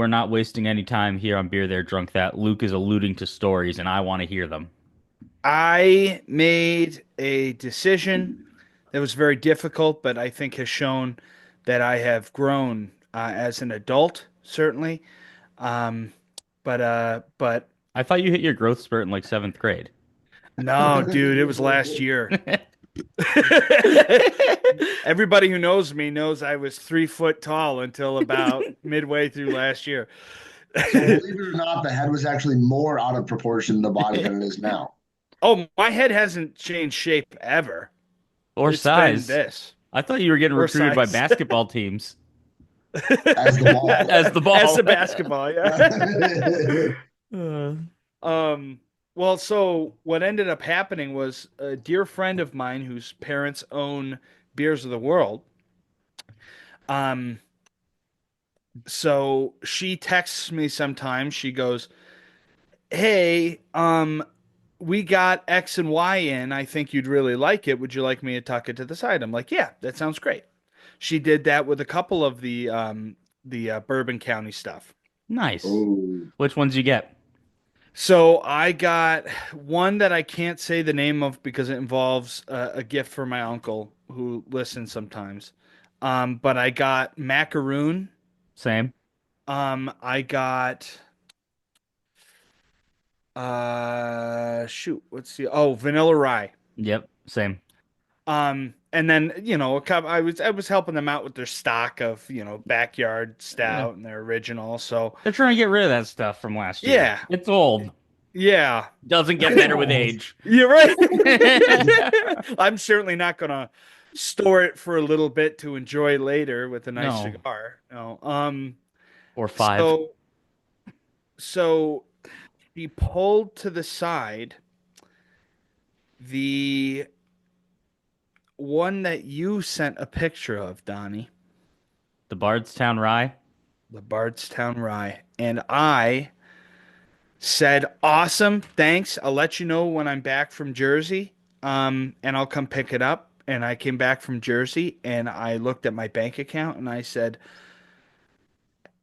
we're not wasting any time here on Beer There Drunk That. Luke is alluding to stories, and I want to hear them. I made a decision that was very difficult, but I think has shown that I have grown as an adult, certainly. Um, but I thought you hit your growth spurt in like seventh grade. no, dude, it was last year. Everybody who knows me knows I was 3 foot tall until about midway through last year. So believe it or not, the head was actually more out of proportion to the body than it is now. Oh, my head hasn't changed shape ever. Or It's been size. this I thought you were getting or recruited by size. basketball teams As the ball. as the As the ball. basketball, yeah. Uh, Um, well, so what ended up happening was a dear friend of mine whose parents own Beers of the World. Um, so she texts me sometimes. She goes, "Hey, we got X and Y in. I think you'd really like it. Would you like me to tuck it to the side?" I'm like, "Yeah, that sounds great." She did that with a couple of the Bourbon County stuff. nice. Oh, Which ones you get? So I got one that I can't say the name of because it involves a gift for my uncle who listens sometimes. But I got macaroon. Same. I got shoot, what's the vanilla rye. Yep. Same. And then a cup. I was helping them out with their stock of backyard Yeah. stout and their original. So They're trying to get rid of that stuff from last year. yeah, It's old. yeah, Doesn't get better with age. you're right. I'm certainly not gonna store it for a little bit to enjoy later with a nice No. cigar. No. Or five. So so he pulled to the side the one that you sent a picture of, Donnie, The Bardstown Rye. the Bardstown Rye, and I said, "Awesome, thanks. I'll let you know when I'm back from Jersey, and I'll come pick it up." And I came back from Jersey, and I looked at my bank account, and I said,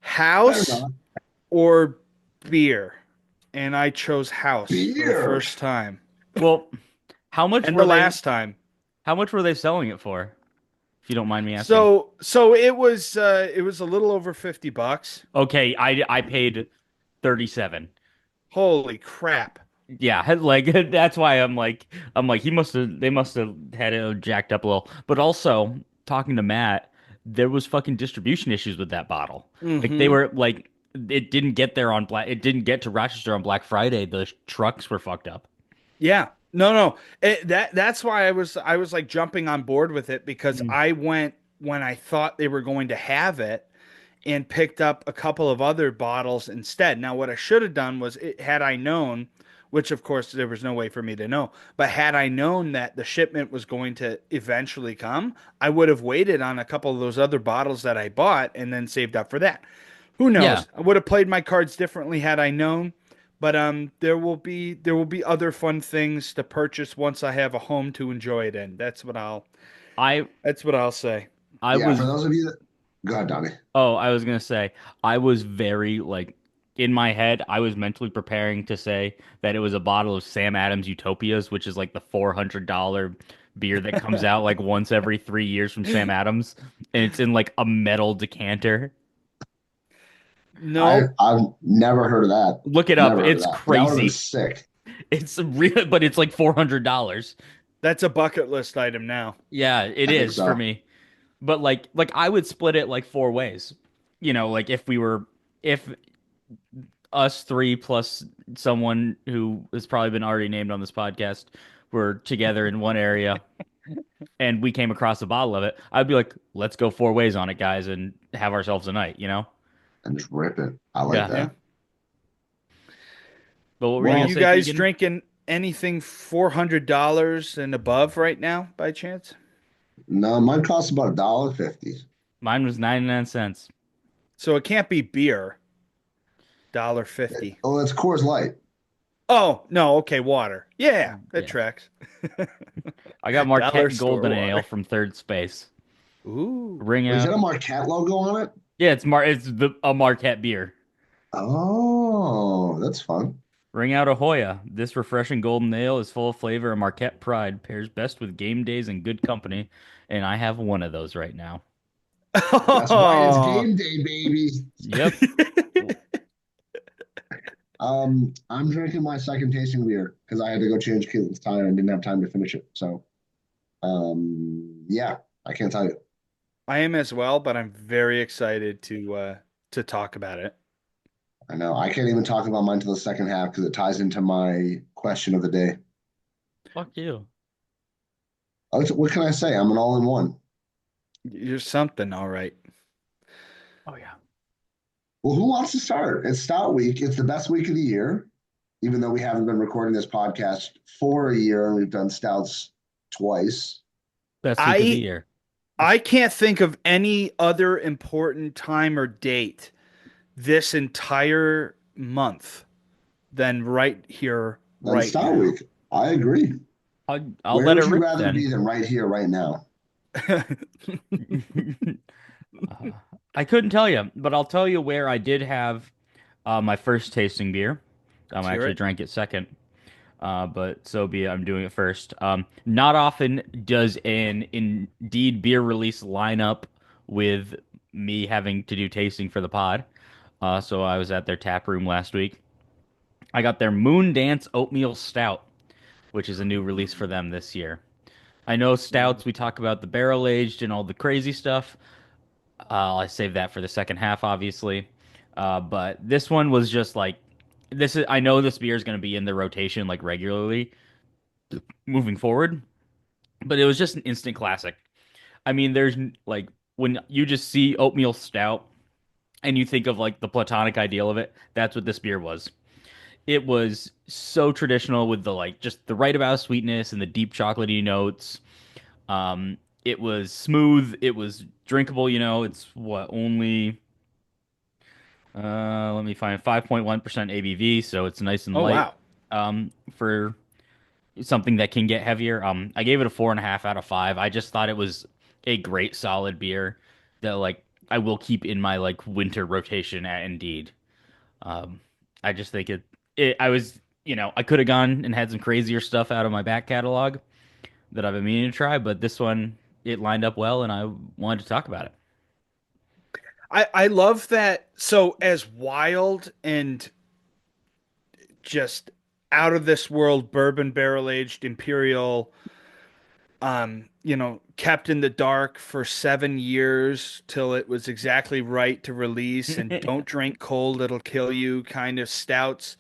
fair "House enough. or beer?" And I chose house for the Beer. first time Well, how much and were the they last time. how much were they selling it for? If you don't mind me asking. So it was a little over $50. Okay, I paid 37. Holy crap. Yeah, like that's why I'm like he must have they must have had it jacked up a little. But also talking to Matt, there was fucking distribution issues with that bottle. Like they Hmm. were like it didn't get to Rochester on Black Friday. The trucks were fucked up. Yeah. No, no. That's why I was like jumping on board with it because Mm. I went when I thought they were going to have it and picked up a couple of other bottles instead. Now, what I should have done was had I known, which of course there was no way for me to know, but had I known that the shipment was going to eventually come, I would have waited on a couple of those other bottles that I bought and then saved up for that. Who Yeah. knows? I would have played my cards differently had I known. But there will be other fun things to purchase once I have a home to enjoy it in. I That's what I'll say. I Yeah, for was those of you that go ahead, Donnie. Oh, I was gonna say, I was very like in my head, I was mentally preparing to say that it was a bottle of Sam Adams Utopias, which is like the $400 beer that comes out like once every 3 years from Sam Adams, and it's in like a metal decanter. I No, I've never heard of that. Look it up. Never heard of It's that. That would have been crazy. sick. It's real, but it's like $400. that's a bucket list item now. Yeah, it I think is for so. me. But like I would split it like four ways. Like if us three plus someone who has probably been already named on this podcast were together in one area and we came across a bottle of it, I'd be like, let's go four ways on it, guys, and have ourselves a night? And just rip it. I like Yeah. Yeah. that. But what were Are you gonna Well, you say, guys Keegan? drinking anything $400 and above right now by chance? no, mine costs about $1.50. Mine was 99 cents. So it can't be beer. $1.50. Oh, it's Coors Light. Oh, no, okay, water. Yeah, that Yeah. tracks. I got Dollar Marquette store Golden Ale water. from third space. Ooh. Ring Is out. that a Marquette logo on it? Yeah, it's a Marquette beer. Oh, that's fun. Ring out a Hoya. This refreshing golden ale is full of flavor and Marquette pride. Pairs best with game days and good company. And I have one of those right now. That's right. It's Oh. game day, baby. Yep. I'm drinking my second tasting beer because I had to go change Caitlin's tire and didn't have time to finish it. So, yeah, I can't tell you. I am as well, but I'm very excited to talk about it. I know I can't even talk about mine till the second half because it ties into my question of the day. Fuck you. What can I say? I'm an all-in-one. You're something, all right. Oh yeah. Well, who wants to start? It's Stout Week. It's the best week of the year, even though we haven't been recording this podcast for a year and we've done Stouts twice. Best week of the I year. I can't think of any other important time or date this entire month than right here, Then right Stout now. Week. I agree. I'll Where let it would you rip rather then. be than right here, right now? Uh, I couldn't tell you, but I'll tell you where I did have my first tasting beer. Let's I hear actually it. drank it second, but so be it. I'm doing it first. Not often does an Indeed beer release line up with me having to do tasting for the pod. So I was at their tap room last week. I got their Moon Dance Oatmeal Stout, which is a new release for them this year. I know stouts, we talk about the barrel aged and all the crazy stuff. I save that for the second half, obviously. But this one was just like this is. I know this beer is going to be in the rotation like regularly moving forward, but it was just an instant classic. I mean, there's like when you just see oatmeal stout and you think of like the platonic ideal of it. That's what this beer was. It was so traditional with the like just the right amount of sweetness and the deep chocolatey notes. It was smooth. It was drinkable. It's what only let me find 5.1% ABV, so it's nice and Oh light wow. for something that can get heavier. I gave it a 4.5 out of 5. I just thought it was a great solid beer that like I will keep in my like winter rotation at Indeed. Um, I just think I was I could have gone and had some crazier stuff out of my back catalog that I've been meaning to try, but this one it lined up well, and I wanted to talk about it. I love that. So as wild and just out of this world bourbon barrel aged imperial, kept in the dark for 7 years till it was exactly right to release, and don't drink cold, it'll kill you kind of stouts.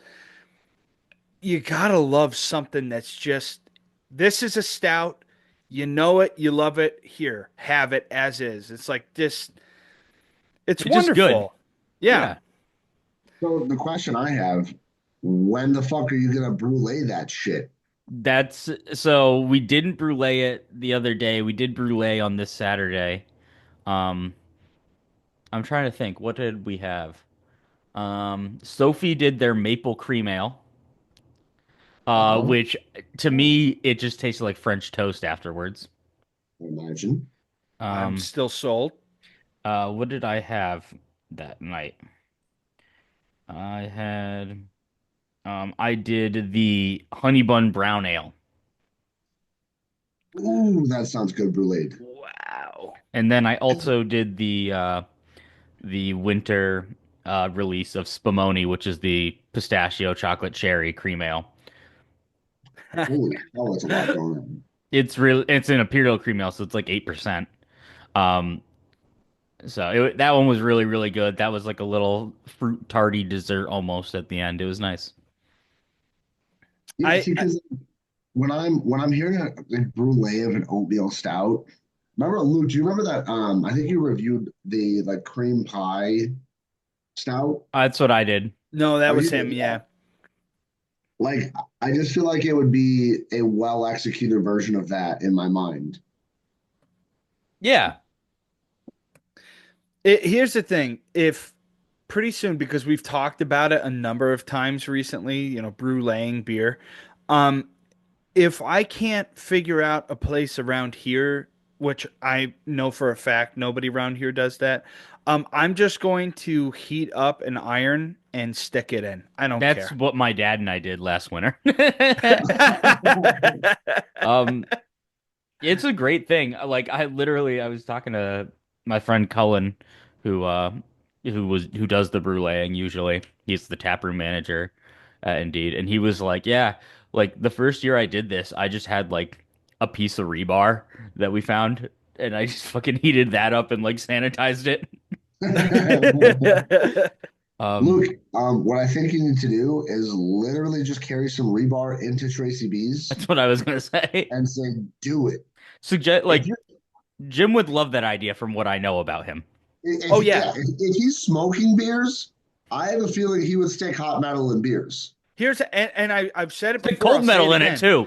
You gotta love something that's just, this is a stout. You know it, you love it. Here, have it as is. It's like this, it's It's just good. wonderful. Yeah. Yeah. So the question I have, when the fuck are you gonna brulee that shit? That's so we didn't brulee it the other day. We did brulee on this Saturday. Um, I'm trying to think. What did we have? Sophie did their maple cream ale, Uh-huh. which to me it just tasted like French toast afterwards. I imagine. I'm Um, still sold. what did I have that night? I did the honey bun brown ale, Ooh, that sounds good, brulee. Wow. and then I also did the winter release of Spumoni, which is the pistachio chocolate cherry cream ale. Holy hell, that's a lot going on. It's an imperial cream ale, so it's like 8%. Um, that one was really really good. That was like a little fruit tarty dessert almost at the end. It was nice. Yeah, I, see, I because when I'm hearing a like, brulee of an oatmeal stout, remember Luke? Do you remember that? I think you reviewed the like cream pie stout. That's what I did. no, Oh, that you was did, him. yeah. Yeah. Like, I just feel like it would be a well executed version of that in my mind. Yeah. Here's the thing. If pretty soon, because we've talked about it a number of times recently, bruleeing beer. Um, if I can't figure out a place around here, which I know for a fact nobody around here does that, I'm just going to heat up an iron and stick it in. I don't That's care. what my dad and I did last winter. Um, it's a great thing. Like I was talking to my friend Cullen, who uh who does the bruleeing usually. He's the taproom manager at Indeed, and he was like, "Yeah, like the first year I did this, I just had like a piece of rebar that we found, and I just fucking heated that up and like sanitized it." Um, Luke, what I think you need to do is literally just carry some rebar into Tracy B's that's what I was gonna say. and say, "Do it." Suggest If like you Jim would love that idea from what I know about him. Oh if yeah. yeah, if he's smoking beers, I have a feeling he would stick hot metal in beers. I've said it It's like before. cold I'll say it metal in it again. too.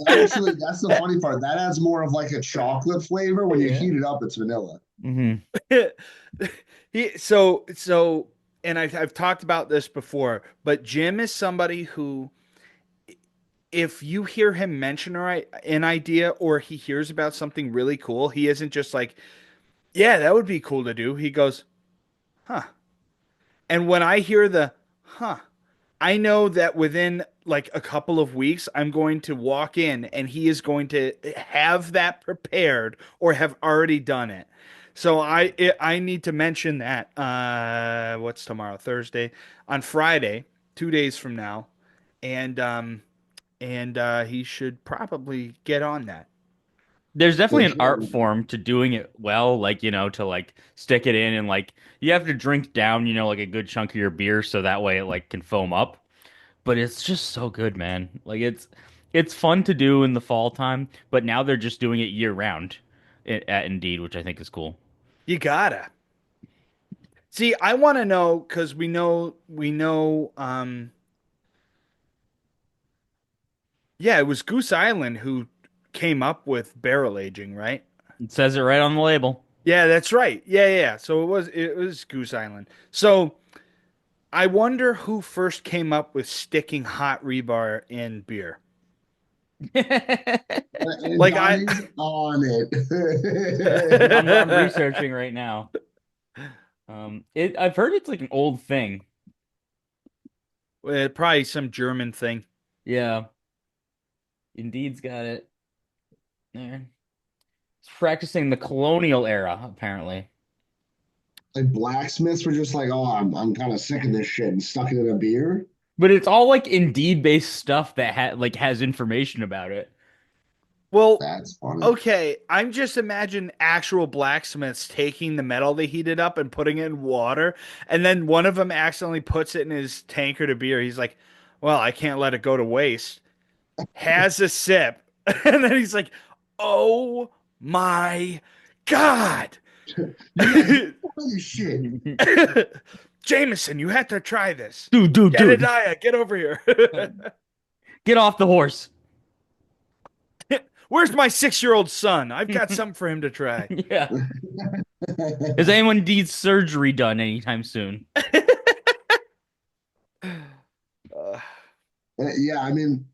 Actually, that's the funny part. That adds more of like a chocolate flavor. When you Yeah. heat it up, it's vanilla. Hmm. So, and I've talked about this before, but Jim is somebody who, if you hear him mention an idea or he hears about something really cool, he isn't just like, yeah, that would be cool to do. He goes, huh. And when I hear the, huh, I know that within like a couple of weeks, I'm going to walk in and he is going to have that prepared or have already done it. So I need to mention that. What's tomorrow? Thursday. On Friday, 2 days from now, and he should probably get on that. There's definitely Like, an art form to doing it well, like, to like stick it in and like you have to drink down, like a good chunk of your beer so that way it like can foam up. But it's just so good, man. Like it's fun to do in the fall time, but now they're just doing it year round at Indeed, which I think is cool. You gotta see. I want to know because we know. Yeah, it was Goose Island who came up with barrel aging, right? It says it right on the label. Yeah, that's right. Yeah. So it was Goose Island. So I wonder who first came up with sticking hot rebar in beer. and Like I Johnny's on I'm it. researching right now. I've heard it's like an old thing. probably some German thing. Yeah, Indeed's got it there. It's practicing the colonial era, apparently. Like blacksmiths were just like, "Oh, I'm kind of sick of this shit," and stuck it in a beer. But it's all like Indeed based stuff that has information about it. Well, That's funny. okay, I'm just imagine actual blacksmiths taking the metal they heated up and putting it in water, and then one of them accidentally puts it in his tankard of beer. He's like, "Well, I can't let it go to waste." Has a sip, and then he's like, "Oh my God." You guys are funny shit. Jameson, you had to try this. Dude, Jedediah, get over here. get off the horse. Where's my 6-year-old son? I've got something for him to try. Yeah. Is anyone needs surgery done anytime soon? Uh, Yeah, I mean,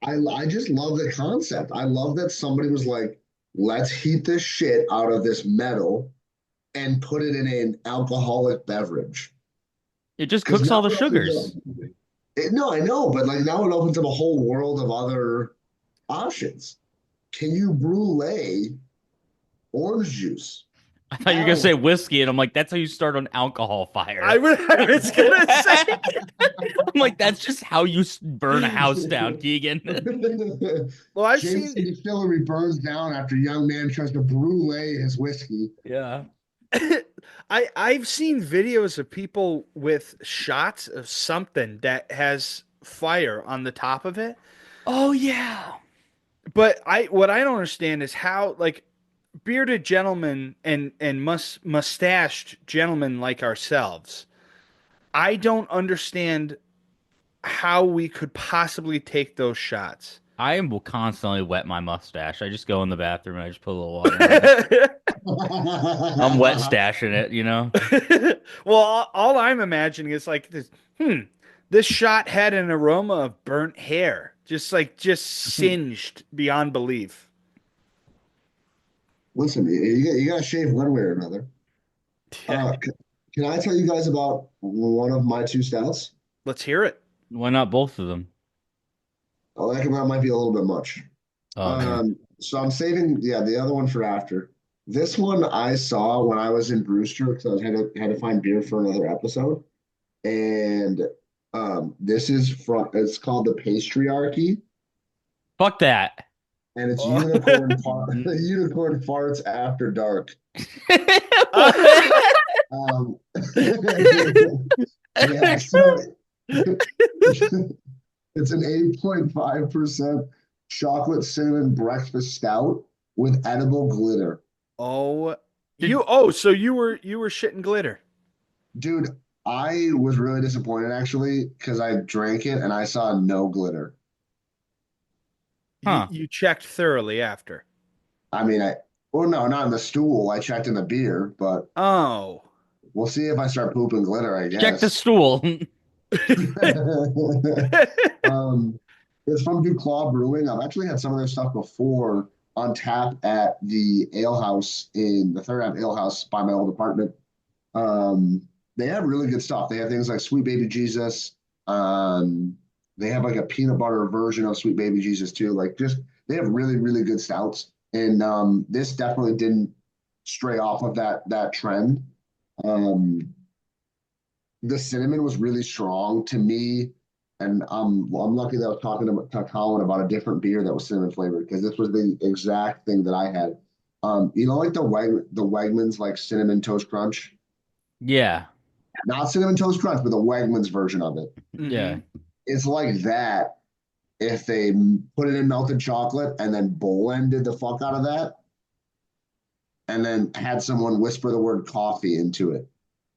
I just love the concept. I love that somebody was like, "Let's heat this shit out of this metal and put it in an alcoholic beverage." It just Because cooks now all the it opens sugars. up. No, I know, but like now it opens up a whole world of other options. Can you brulee orange juice? I thought you were gonna How? say whiskey, and I'm like, that's how you start an alcohol I, fire. was, I was gonna say. I'm like, that's just how you burn a house down, Keegan. Well, I've seen Jameson Distillery burns down after young man tries to brulee his whiskey. Yeah. I've seen videos of people with shots of something that has fire on the top of it. Oh yeah. But what I don't understand is how like bearded gentlemen and mustached gentlemen like ourselves. I don't understand how we could possibly take those shots. I will constantly wet my mustache. I just go in the bathroom and I just put a little water in it. I'm wet stashing it. Well, all I'm imagining is like this. This shot had an aroma of burnt hair, just singed beyond belief. Listen, you got to shave one way or another. Yeah. C- can I tell you guys about one of my two stouts? Let's hear it. Why not both of them? Oh, that might be a little bit much. Oh man. So I'm saving, yeah, the other one for after. This one I saw when I was in Brewster because I had to find beer for another episode, and this is from it's called the Patriarchy, Fuck that. and it's Oh. unicorn farts after dark. Um, yeah, so it's an 8.5% chocolate cinnamon breakfast stout with edible glitter. Oh, Did so you were shitting glitter. Dude, I was really disappointed actually because I drank it and I saw no glitter. You huh? you checked thoroughly after. I mean, well, no, not in the stool. I checked in the beer, but Oh. we'll see if I start pooping glitter, I Check the guess. stool. Um, it's from Duclaw Brewing. I've actually had some of their stuff before on tap at the ale house in the Third Ave Ale House by my old apartment. Um, they have really good stuff. They have things like Sweet Baby Jesus. Um, they have like a peanut butter version of Sweet Baby Jesus too. Like just they have really, really good stouts. And this definitely didn't stray off of that trend. Um, the cinnamon was really strong to me, and I'm lucky that I was talking to Colin about a different beer that was cinnamon flavored because this was the exact thing that I had. Like the Wegmans like cinnamon toast crunch, Yeah. not cinnamon toast crunch, but the Wegmans version of it. Yeah. Hmm. It's like that if they put it in melted chocolate and then blended the fuck out of that, and then had someone whisper the word coffee into it,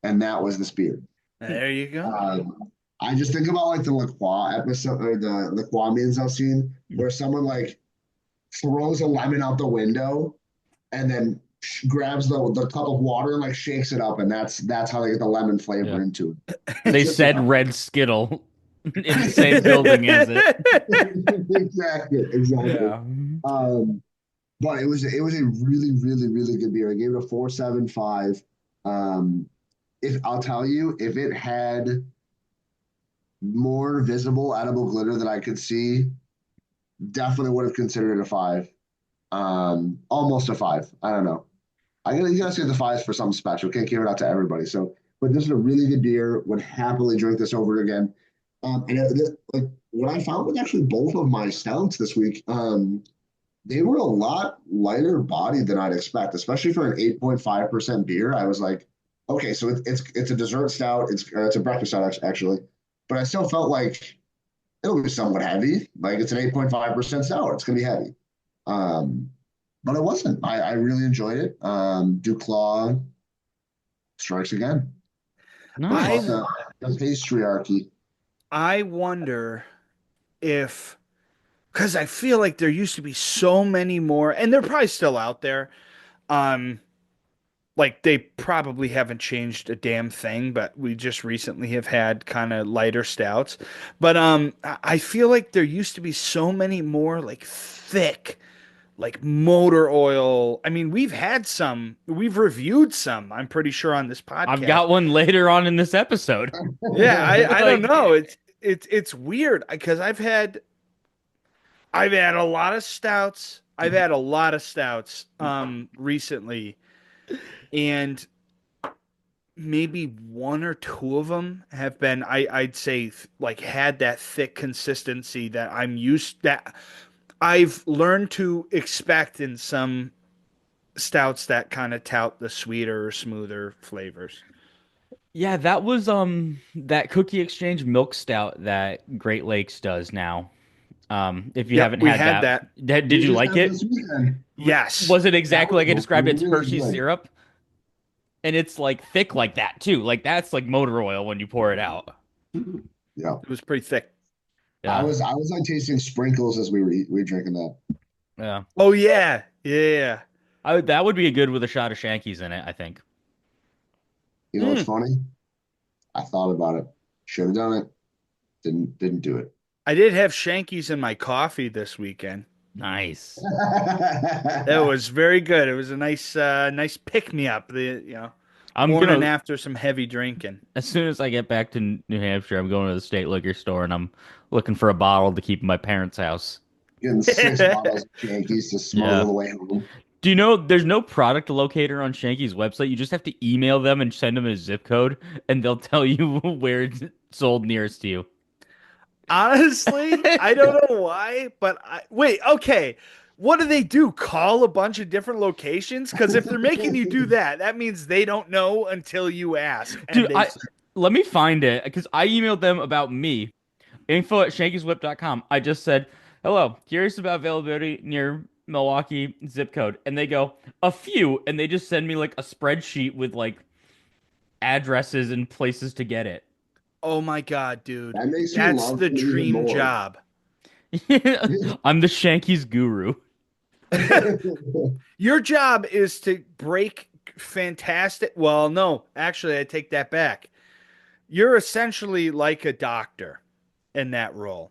and that was this beer. There you go. I just think about like the La Croix episode or the La Croix memes I've seen where someone like throws a lemon out the window and then grabs the cup of water and like shakes it up, and that's how they get the lemon Yeah. flavor into it. It's They just said about Red Skittle in the same building as it. exactly. Yeah. Um, but it was a really really really good beer. I gave it a 4.75. If I'll tell you, if it had more visible edible glitter that I could see, definitely would have considered it a five. Almost a five. I don't know. You gotta say the fives for something special. Can't give it out to everybody. So, but this is a really good beer. Would happily drink this over again. Like what I found was actually both of my stouts this week. They were a lot lighter bodied than I'd expect, especially for an 8.5% beer. I was like, okay, so it's a dessert stout. It's a breakfast stout actually, but I still felt like it'll be somewhat heavy. Like it's an 8.5% stout. It's gonna be heavy. Um, but it wasn't. I really enjoyed it. Duclaw strikes again. What I about Nice. the patriarchy? I wonder if because I feel like there used to be so many more, and they're probably still out there. Um, like they probably haven't changed a damn thing, but we just recently have had kind of lighter stouts. But I feel like there used to be so many more like thick, like motor oil. I mean, we've reviewed some, I'm pretty sure on this I've podcast. got one later on in this episode. Yeah, I don't Like, know. It's weird because I've had a lot of stouts. I've had a lot of stouts recently, and maybe one or two of them have been I'd say like had that thick consistency that I've learned to expect in some stouts that kind of tout the sweeter or smoother flavors. yeah, that was that Cookie Exchange milk stout that Great Lakes does now. If you Yep, haven't we had had that, that. did We you just like had it? this weekend. Yes. Was it That exactly was like I described? It's really Hershey's good. syrup, and it's like thick like that too. Like that's like motor oil when you pour it out. Yeah. It was pretty thick. Yeah, I was like tasting sprinkles as we were drinking that. yeah. Oh yeah. Yeah. That would be a good with a shot of Shankies in it, I think. You know what's Mm. funny? I thought about it. Should have done it. Didn't do it. I did have Shankies in my coffee this weekend. Nice. It was very good. It was a nice pick me up. I'm Morning gonna after some heavy drinking. as soon as I get back to New Hampshire, I'm going to the state liquor store and I'm looking for a bottle to keep in my parents' house. Getting 6 bottles of Yankees to smuggle Yeah. the way home. Do you know there's no product locator on Shanky's website? You just have to email them and send them a zip code, and they'll tell you where it's sold nearest to you. Honestly, I don't know why, but wait, okay. What do they do? Call a bunch of different locations? Because if they're making you do that, that means they don't know until you ask. Dude, And they, I let me find it because I emailed them about me. Info@shankyswhip.com. I just said, hello, curious about availability near Milwaukee zip code. And they go, a few. And they just send me like a spreadsheet with like addresses and places to get it. oh my God, dude, That makes me that's love the them even dream more. job. I'm the Shanky's guru. Your job is to break fantastic. Well, no, actually, I take that back. You're essentially like a doctor in that role.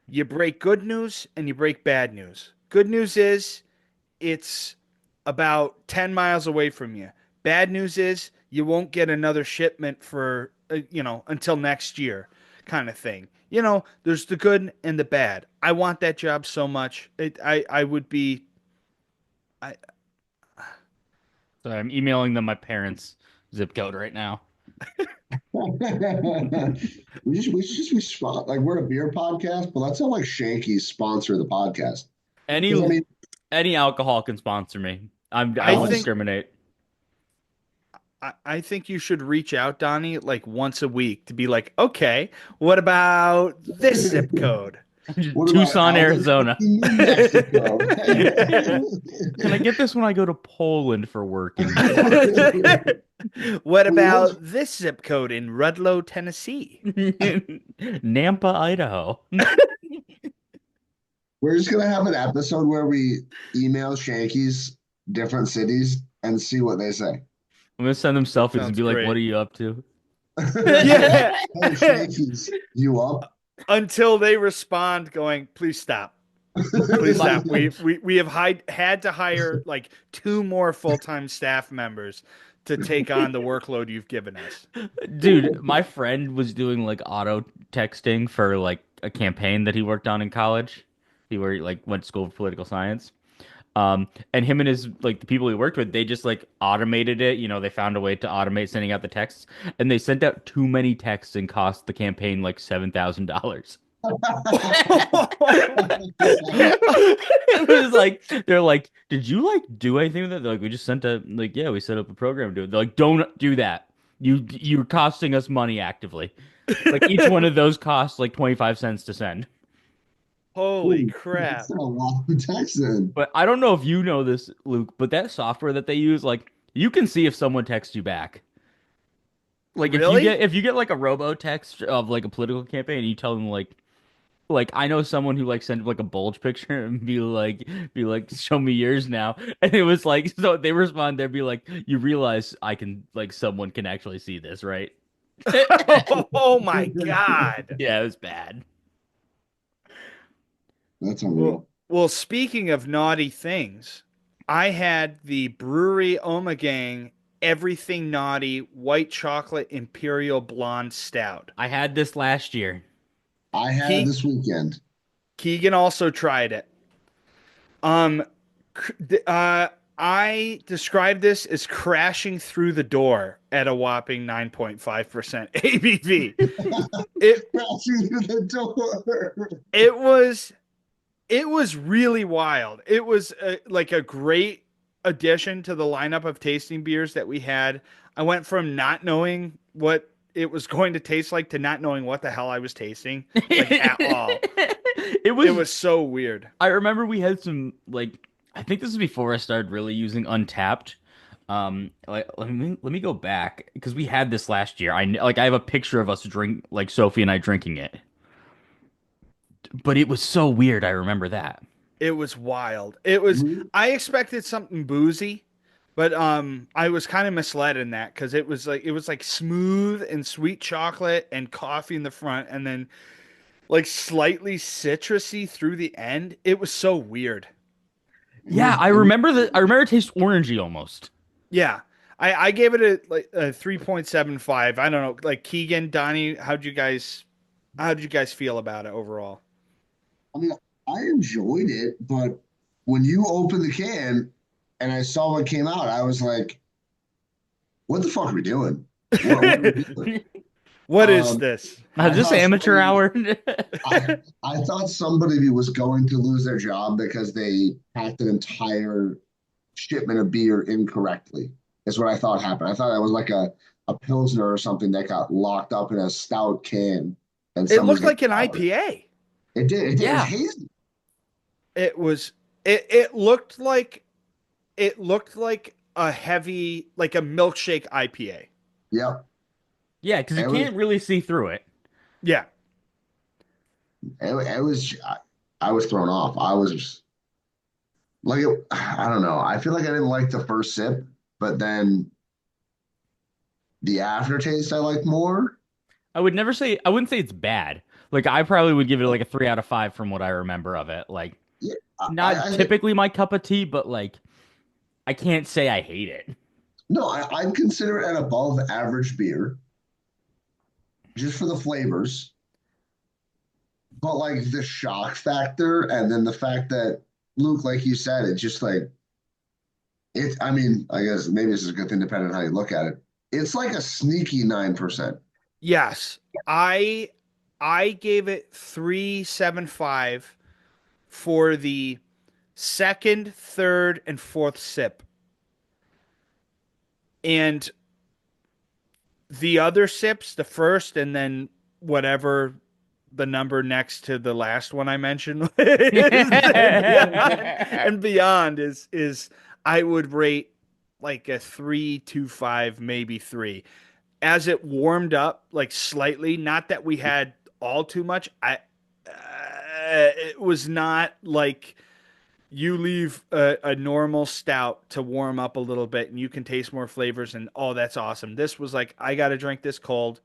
You break good news and you break bad news. Good news is it's about 10 miles away from you. Bad news is you won't get another shipment for, until next year, kind of thing. There's the good and the bad. I want that job so much. I would be, I, So I'm emailing them my parents' zip code right now. We spot like we're a beer podcast, but let's have like Shanky's sponsor the podcast. Because I Any mean, any alcohol can sponsor me. I I don't us, think discriminate. I think you should reach out, Donnie, like once a week to be like, okay, what about this zip code? what about Tucson, Albuquerque, Arizona. New Mexico? Can I get this when I go to Poland for work and What We will. about this zip code in Rudlow, Tennessee? Nampa, Idaho? I'm We're just gonna have an episode where we email Shanky's different cities and see what they say. gonna send them That selfies and sounds be like, "What great. are you up to?" Yeah. Hey, Shanky's, you up? Until they respond going, please stop. Please My stop. We have had to hire like two more full-time staff members to take on the workload you've given us. dude, my friend was doing like auto texting for like a campaign that he worked on in college. He went to school for political science. And him and his like the people he worked with, they just like automated it. They found a way to automate sending out the texts, and they sent out too many texts and cost the campaign like $7,000. It was like they're like, did you like do anything with it? They're like, we just sent a like, yeah, we set up a program to do it. They're like, don't do that. You're costing us money actively. Like each one of those costs like 25 cents to send. Holy Ooh, that's crap. a lot of Texan. But I don't know if you know this, Luke, but that software that they use, like you can see if someone texts you back. Like Really? if you get like a robo text of like a political campaign and you tell them like I know someone who like sent like a bulge picture and be like show me yours now, and it was like so they respond, they'd be like, you realize I can like someone can actually see this, right? Oh my God. Yeah, it was bad. That's Well, unreal. well, speaking of naughty things, I had the Brewery Omegang Everything Naughty White Chocolate Imperial Blonde Stout. I had this last year. I had it Ke- this weekend. Keegan also tried it. Um, I describe this as crashing through the door at a whopping 9.5% ABV. It Crashing through the door. it was it was really wild. It was like a great addition to the lineup of tasting beers that we had. I went from not knowing what it was going to taste like to not knowing what the hell I was tasting, like at all. It It was was so weird. I remember we had some like I think this is before I started really using Untapped. Like let me go back because we had this last year. I have a picture of us drink like Sophie and I drinking it. But it was so weird. I remember that. It was wild. It was I expected something boozy, but I was kind of misled in that because it was like smooth and sweet chocolate and coffee in the front and then like slightly citrusy through the end. It was so weird. Yeah, I it was remember I remember it tastes orangey almost. Yeah. I gave it a 3.75. I don't know. Like Keegan, Donnie, how did you guys feel about it overall? I mean, I enjoyed it, but when you opened the can and I saw what came out, I was like, "What the fuck are we doing? What are we doing?" What is Um, this? I Just thought amateur somebody, hour. I, I thought somebody was going to lose their job because they packed an entire shipment of beer incorrectly. Is what I thought happened. I thought it was like a pilsner or something that got locked up in a stout can, and It somebody's looked getting like an fired. IPA. It did. It did. It was Yeah. hazy. It was it looked like a heavy like a milkshake IPA. Yep. Yeah, because you It was. can't really see through it. Yeah. It was. I was thrown off. I was like, I don't know. I feel like I didn't like the first sip, but then the aftertaste I liked more. I wouldn't say it's bad. Like I probably would give it like a 3 out of 5 from what I remember of it. Like Yeah, not I think typically my cup of tea, but like I can't say I hate it. no. I'd consider it an above average beer just for the flavors. But like the shock factor, and then the fact that Luke, like you said, it just like it. I mean, I guess maybe this is a good thing depending on how you look at it. It's like a sneaky 9%. Yes. I I gave it 3.75 for the second, third, and fourth sip. And the other sips, the first and then whatever the number next to the last one I mentioned is and beyond is I would rate like a 3.25, maybe 3. As it warmed up like slightly, not that we had all too much. It was not like you leave a normal stout to warm up a little bit and you can taste more flavors and oh that's awesome. This was like I got to drink this cold.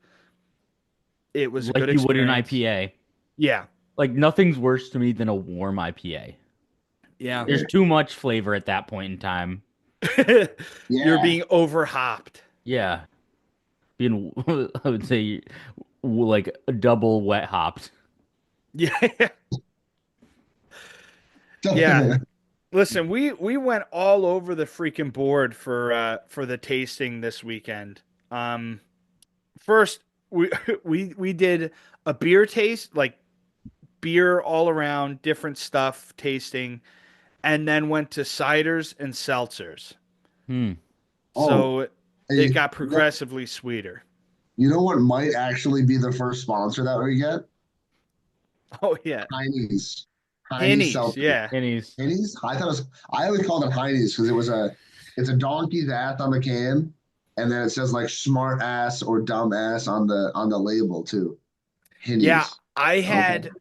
It was a Like good you would an experience. IPA. Yeah. Like nothing's worse to me than a warm IPA. Yeah. There's too much flavor at that point in time. You're Yeah. being overhopped. Yeah, being I would say like a double wet hopped. Yeah. Yeah. Listen, we went all over the freaking board for the tasting this weekend. Um First we we did a beer taste, like beer all around, different stuff tasting, and then went to ciders and seltzers. Hmm. Oh, So it hey, got progressively sweeter. you know what might actually be the first sponsor that we get? Oh yeah. Heine's. Heine's Hennies, Seltzer. yeah. Pennies. Heine's? I thought it was, I always called it Heine's because it's a donkey's ass on the can. And then it says like smart ass or dumb ass on the label too. Yeah, Henny's. I Okay. had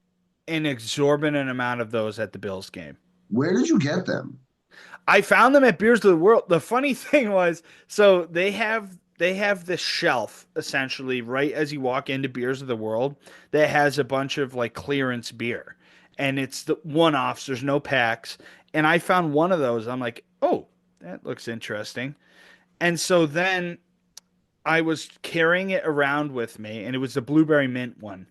an exorbitant amount of those at the Bills game. Where did you get them? I found them at Beers of the World. The funny thing was, so they have this shelf essentially right as you walk into Beers of the World that has a bunch of like clearance beer. And it's the one-offs, there's no packs. And I found one of those. I'm like, "Oh, that looks interesting." And so then I was carrying it around with me and it was the blueberry mint one.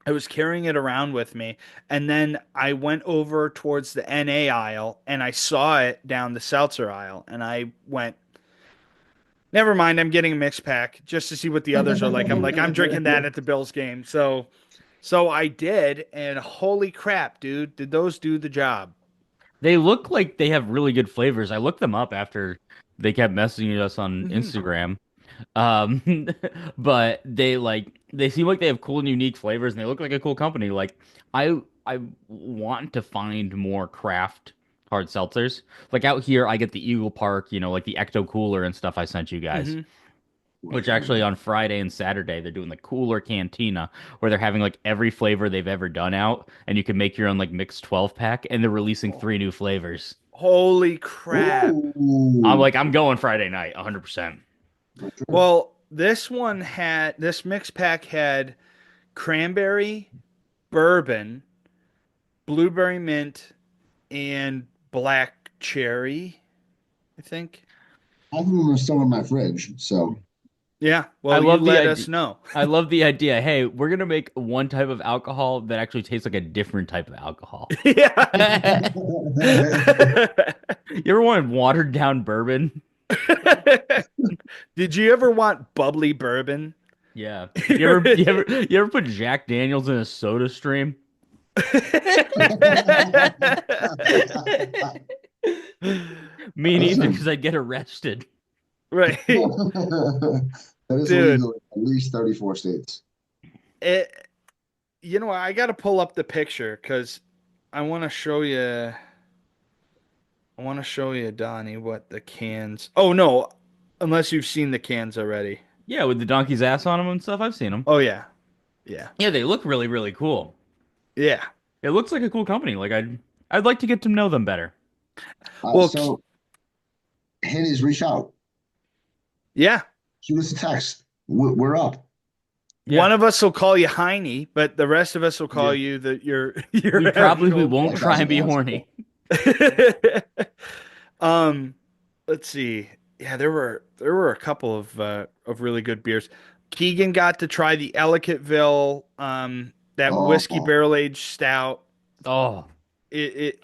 I was carrying it around with me, and then I went over towards the NA aisle and I saw it down the seltzer aisle, and I went, "Never mind, I'm getting a mixed pack just to see what the others are like." I'm like, I'm drinking that at the Bills game, so I did, and holy crap, dude, did those do the job? They look like they have really good flavors. I looked them up after they kept messaging us on Hmm. Instagram. But they seem like they have cool and unique flavors and they look like a cool company. Like I want to find more craft hard seltzers. Like out here I get the Eagle Park, like the Ecto Cooler and stuff I sent you guys. Hmm. Which actually on Friday and Saturday they're doing the Cooler Cantina where they're having like every flavor they've ever done out and you can make your own like mixed 12 pack and they're releasing 3 new flavors. Holy crap. Ooh. I'm going Friday night, 100%. Okay. Well, this mix pack had cranberry, bourbon, blueberry mint, and black cherry, I think. Half of them are still in my fridge. So, Yeah, I well, you love the let idea. us know. I love the idea. Hey, we're gonna make one type of alcohol that actually tastes like a different type of alcohol. Yeah. You ever wanted watered down bourbon? Did you ever want bubbly bourbon? Yeah. You ever put Jack Daniels in a soda stream? Me neither, because I'd get arrested. Right. that is Dude, legal in at least 34 states. it, I got to pull up the picture because I want to show you. I want to show you, Donnie, what the cans. Oh no, unless you've seen the cans already. Yeah, with the donkey's ass on them and stuff. I've seen them. Oh yeah, yeah, Yeah, they look really, really cool. yeah. It looks like a cool company. Like I'd like to get to know them better. Well, So, Henny's, reach out. yeah. Shoot us a text. We're up. Yeah. One of us will call you Heine, but the rest of us will call Yeah, you your We actual. won't that try and doesn't be answer. horny. um, let's see. Yeah, there were a couple of really good beers. Keegan got to try the Ellicottville that whiskey Oh, barrel aged stout. Oh, It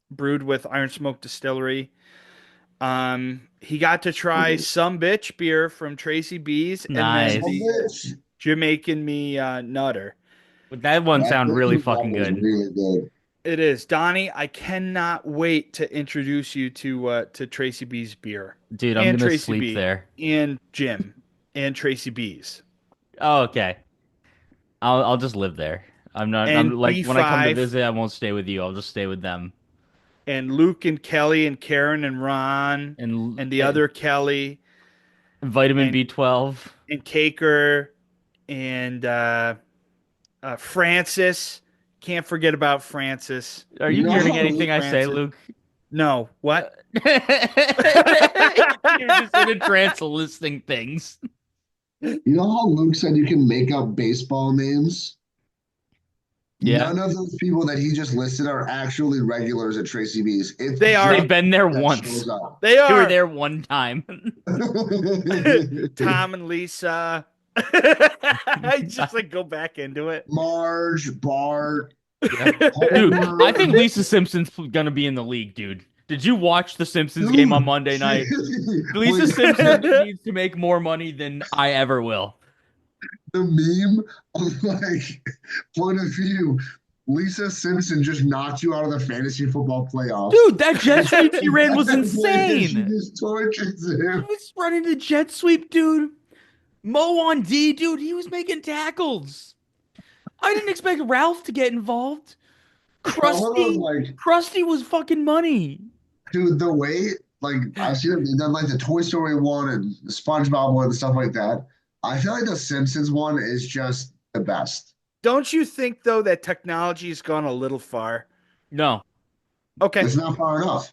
brewed with Iron Smoke Distillery. He got to try some bitch beer from Tracy B's and then oh, nice. the bitch. Jamaican Me Nutter. Would that one That, sound really that fucking was good? really good. It is. Donnie, I cannot wait to introduce you to Tracy B's beer. Dude, I'm And gonna Tracy sleep B. there. And Jim. And Tracy B's. Oh, okay. I'll just live there. I'm And like when I come to B5. visit, I won't stay with you. I'll just stay with them. And Luke and Kelly and Karen and Ron. And And the other Kelly. vitamin And B12. and Caker. And Francis. Can't forget about Francis. Are You you know hearing how anything I say, Francis. Luke? No. What? You're just in a trance listing things. you know how Luke said you can make up baseball names? Yeah. None of those people that he just listed are actually regulars at Tracy B's. It's They They've are. just been there that once. shows up. They They were are. there one time. Tom and Lisa. I just like go back into it. Marge, Bart, Yeah. Dude, I Homer. think Lisa Simpson's gonna be in the league, dude. Did you watch the Simpsons game on Dude, Monday night? Lisa when Simpson needs to make more money than I ever will. the meme of like point of view, Lisa Simpson just knocked you out of the fantasy football playoffs. Dude, that jet sweep she ran was She insane. just tortures She him. was running the jet sweep, dude. Mo on D, dude, he was making tackles. I didn't expect Ralph to get involved. All of those, Krusty, like, Krusty was fucking money. dude, the way, like, I've seen them, they've done like the Toy Story one and the SpongeBob one and stuff like that. I feel like the Simpsons one is just the best. Don't you think though that technology has gone a little far? No. Okay. It's not far enough.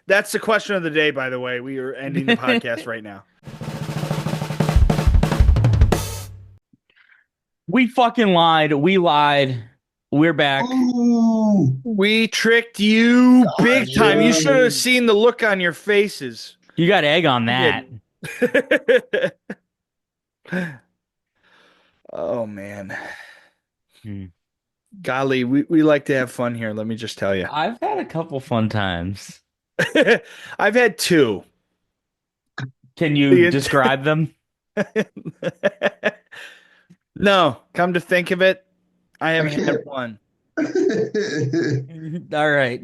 That's the question of the day, by the way. We are ending the podcast right now. We fucking lied. We lied. We're back. Ooh, We tricked you big time. You should yeah. have seen the look on your faces. You got egg on that. Oh man. Hmm. Golly, we like to have fun here, let me just tell you. I've had a couple fun times. I've had two. Can you describe them? No, come to think of it, I haven't had can't. one. All right.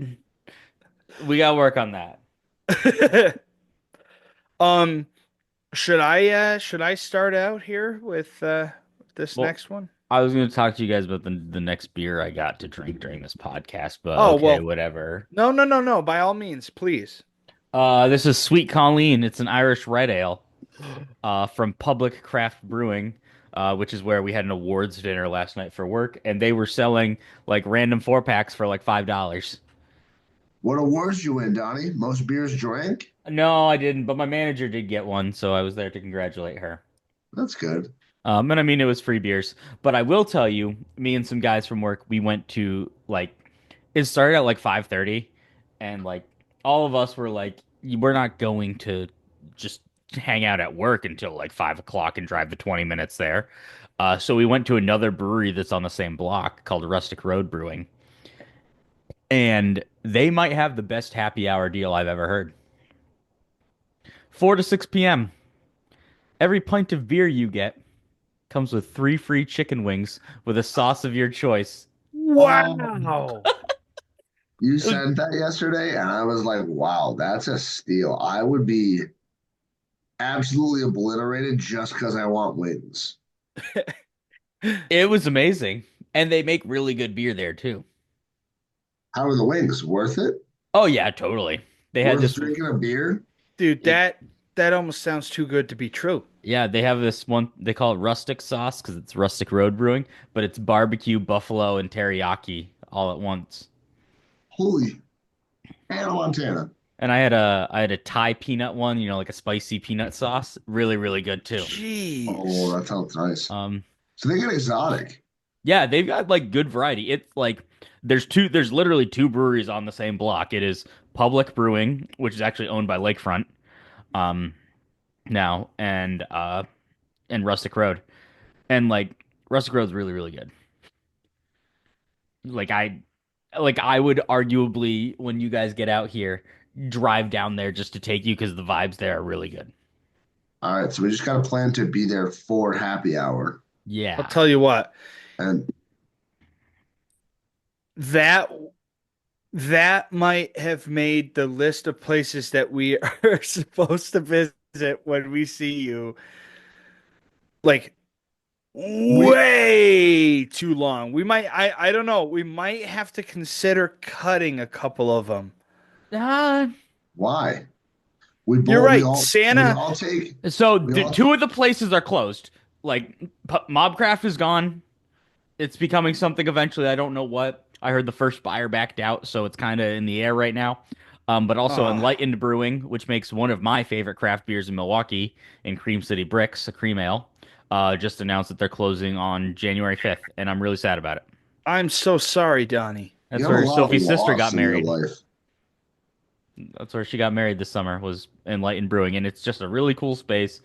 We got to work on that. Um, should I start out here with this Well, next one? I was going to talk to you guys about the next beer I got to drink during this podcast, but Oh, okay, well, whatever. no, no, no, no. By all means, please. This is Sweet Colleen. It's an Irish red ale from Public Craft Brewing, which is where we had an awards dinner last night for work, and they were selling like random 4 packs for like $5. What awards you win, Donnie? Most beers drank? No, I didn't, but my manager did get one, so I was there to congratulate her. That's good. And I mean, it was free beers. But I will tell you, me and some guys from work, we went to like, it started at like 5:30, and like all of us were like, we're not going to just hang out at work until like 5 o'clock and drive the 20 minutes there. So we went to another brewery that's on the same block called Rustic Road Brewing, and they might have the best happy hour deal I've ever heard. 4 to 6 p.m. Every pint of beer you get comes with 3 free chicken wings with a sauce of your choice. Um, Wow. you sent that yesterday, and I was like, wow, that's a steal. I would be absolutely obliterated just because I want wings. It was amazing. And they make really good beer there too. How are the wings? Worth it? Oh yeah, totally. They had Worth this drinking a beer? Dude, it, that almost sounds too good to be true. yeah, they have this one they call it rustic sauce because it's rustic road brewing, but it's barbecue, buffalo, and teriyaki all at once. Holy Hannah Montana. And I had a Thai peanut one, like a spicy peanut sauce. Really, really good too. Oh, Jeez. that sounds nice. Um, So they get exotic. yeah, they've got like good variety. It's like there's literally two breweries on the same block. It is Public Brewing, which is actually owned by Lakefront, um, now, and Rustic Road. And like Rustic Road's really, really good. Like I would arguably when you guys get out here, drive down there just to take you because the vibes there are really good. All right, so we just got to plan to be there for happy hour. I'll Yeah. tell you what, And that that might have made the list of places that we are supposed to visit when we see you like we, way too long. I don't know, we might have to consider cutting a couple of them. Uh, why? We You're both, right. we Santa, all take, so we all, two of the places are closed. Like Mobcraft is gone. It's becoming something eventually. I don't know what. I heard the first buyer backed out, so it's kind of in the air right now. But also oh, Enlightened Brewing, which makes one of my favorite craft beers in Milwaukee, in Cream City Bricks, a cream ale, just announced that they're closing on January 5th, and I'm really sad about it. I'm so sorry, Donnie. you That's have a where lot of Sophie's sister loss got in your married. life. That's where she got married this summer was Enlightened Brewing, and it's just a really cool space.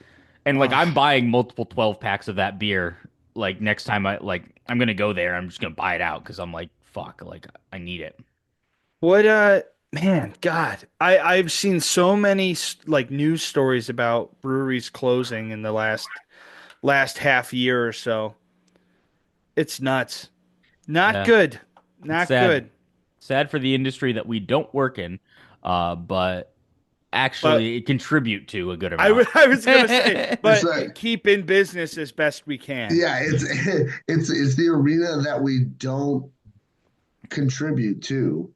And like I'm Oh, buying multiple 12 packs of that beer. Like next time I'm gonna go there, I'm just gonna buy it out because I'm like fuck, like I need it. what man, God. I've seen so many like news stories about breweries closing in the last half year or so. It's nuts. Not Yeah, good. it's Not sad. good. Sad for the industry that we don't work in, but But actually contribute to a good amount. I was gonna say, It's but like, keep in business as best we can. yeah, it's the arena that we don't contribute to,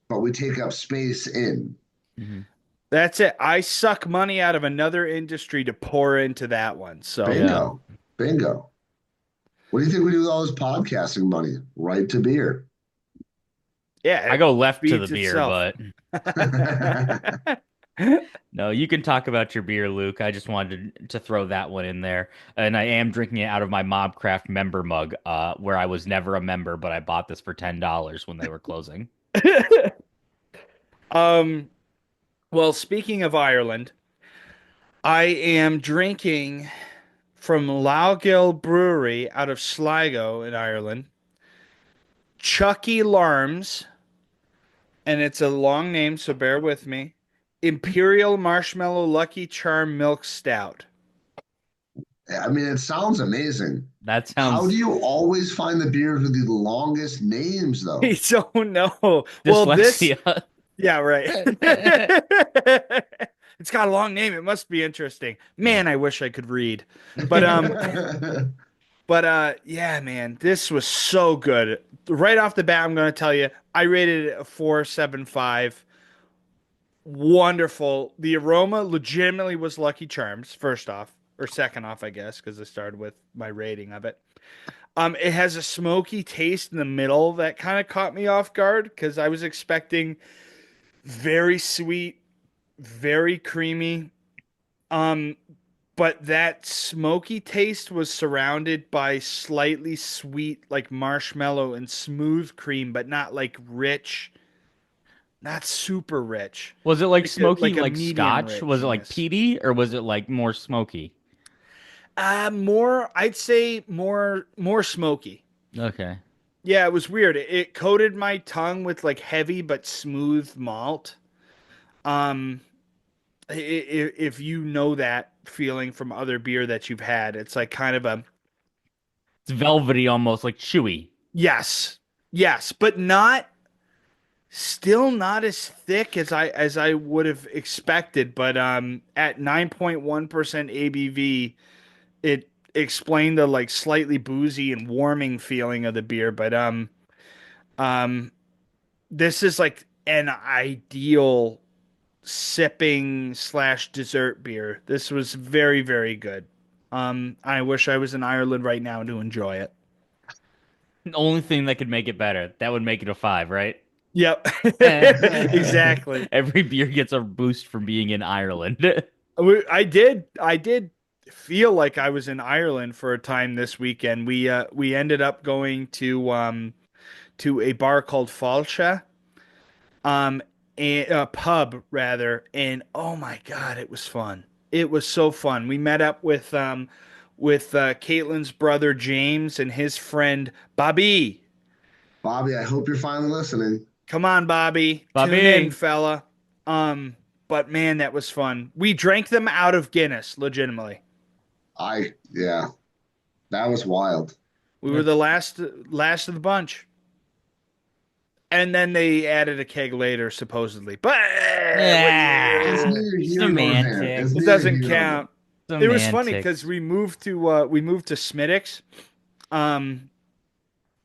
but we take up space in. Mhm. That's it. I suck money out of another industry to pour into that one. So Yeah, Bingo. Bingo. What do you think we do with all this podcasting money? Right to beer. yeah, I it go left to the feeds beer, itself. but no, you can talk about your beer, Luke. I just wanted to throw that one in there. And I am drinking it out of my Mobcraft member mug, where I was never a member, but I bought this for $10 when they were closing. um, well, speaking of Ireland, I am drinking from Laugill Brewery out of Sligo in Ireland. Chucky Larms, and it's a long name, so bear with me. Imperial Marshmallow Lucky Charm Milk Stout. I mean, it sounds amazing. That How do sounds you always find the beers with the longest names, I though? don't know. Well, this, dyslexia. yeah, right. It's got a long name. It must be interesting. Man, I wish I could read. But yeah, man, this was so good. Right off the bat, I'm going to tell you, I rated it a 4.75. Wonderful. The aroma legitimately was Lucky Charms, first off, or second off, I guess, because I started with my rating of it. It has a smoky taste in the middle that kind of caught me off guard because I was expecting very sweet, very creamy. Um, but that smoky taste was surrounded by slightly sweet, like marshmallow and smooth cream, but not like rich, not super rich, Was it like smoky like a like medium Scotch? Was it like richness. peaty or was it like more smoky? More, I'd say more smoky. Okay. Yeah, it was weird. It coated my tongue with like heavy but smooth malt. Um, if you know that feeling from other beer that you've had, it's like kind of a It's velvety almost like chewy. yes, yes, but not still not as thick as I would have expected. But at 9.1% ABV, it explained the like slightly boozy and warming feeling of the beer. But um, this is like an ideal sipping slash dessert beer. This was very, very good. I wish I was in Ireland right now to enjoy it. The only thing that could make it better. That would make it a five, right? Yep, exactly. Every beer gets a boost from being in Ireland. I did feel like I was in Ireland for a time this weekend. We ended up going to a bar called Falcha, um, a pub rather, and oh my God, it was fun. It was so fun. We met up with Caitlin's brother James and his friend Bobby. Bobby, I hope you're finally listening. Come on, Bobby, tune in, Bobby. fella. But man, that was fun. We drank them out of Guinness, legitimately. Yeah, that was wild. We were the That's last of the bunch. And then they added a keg later, supposedly. But It's ah, neither here nor there. It's it semantics. neither doesn't here nor there. count. It was funny because Semantics. we moved to Smittix um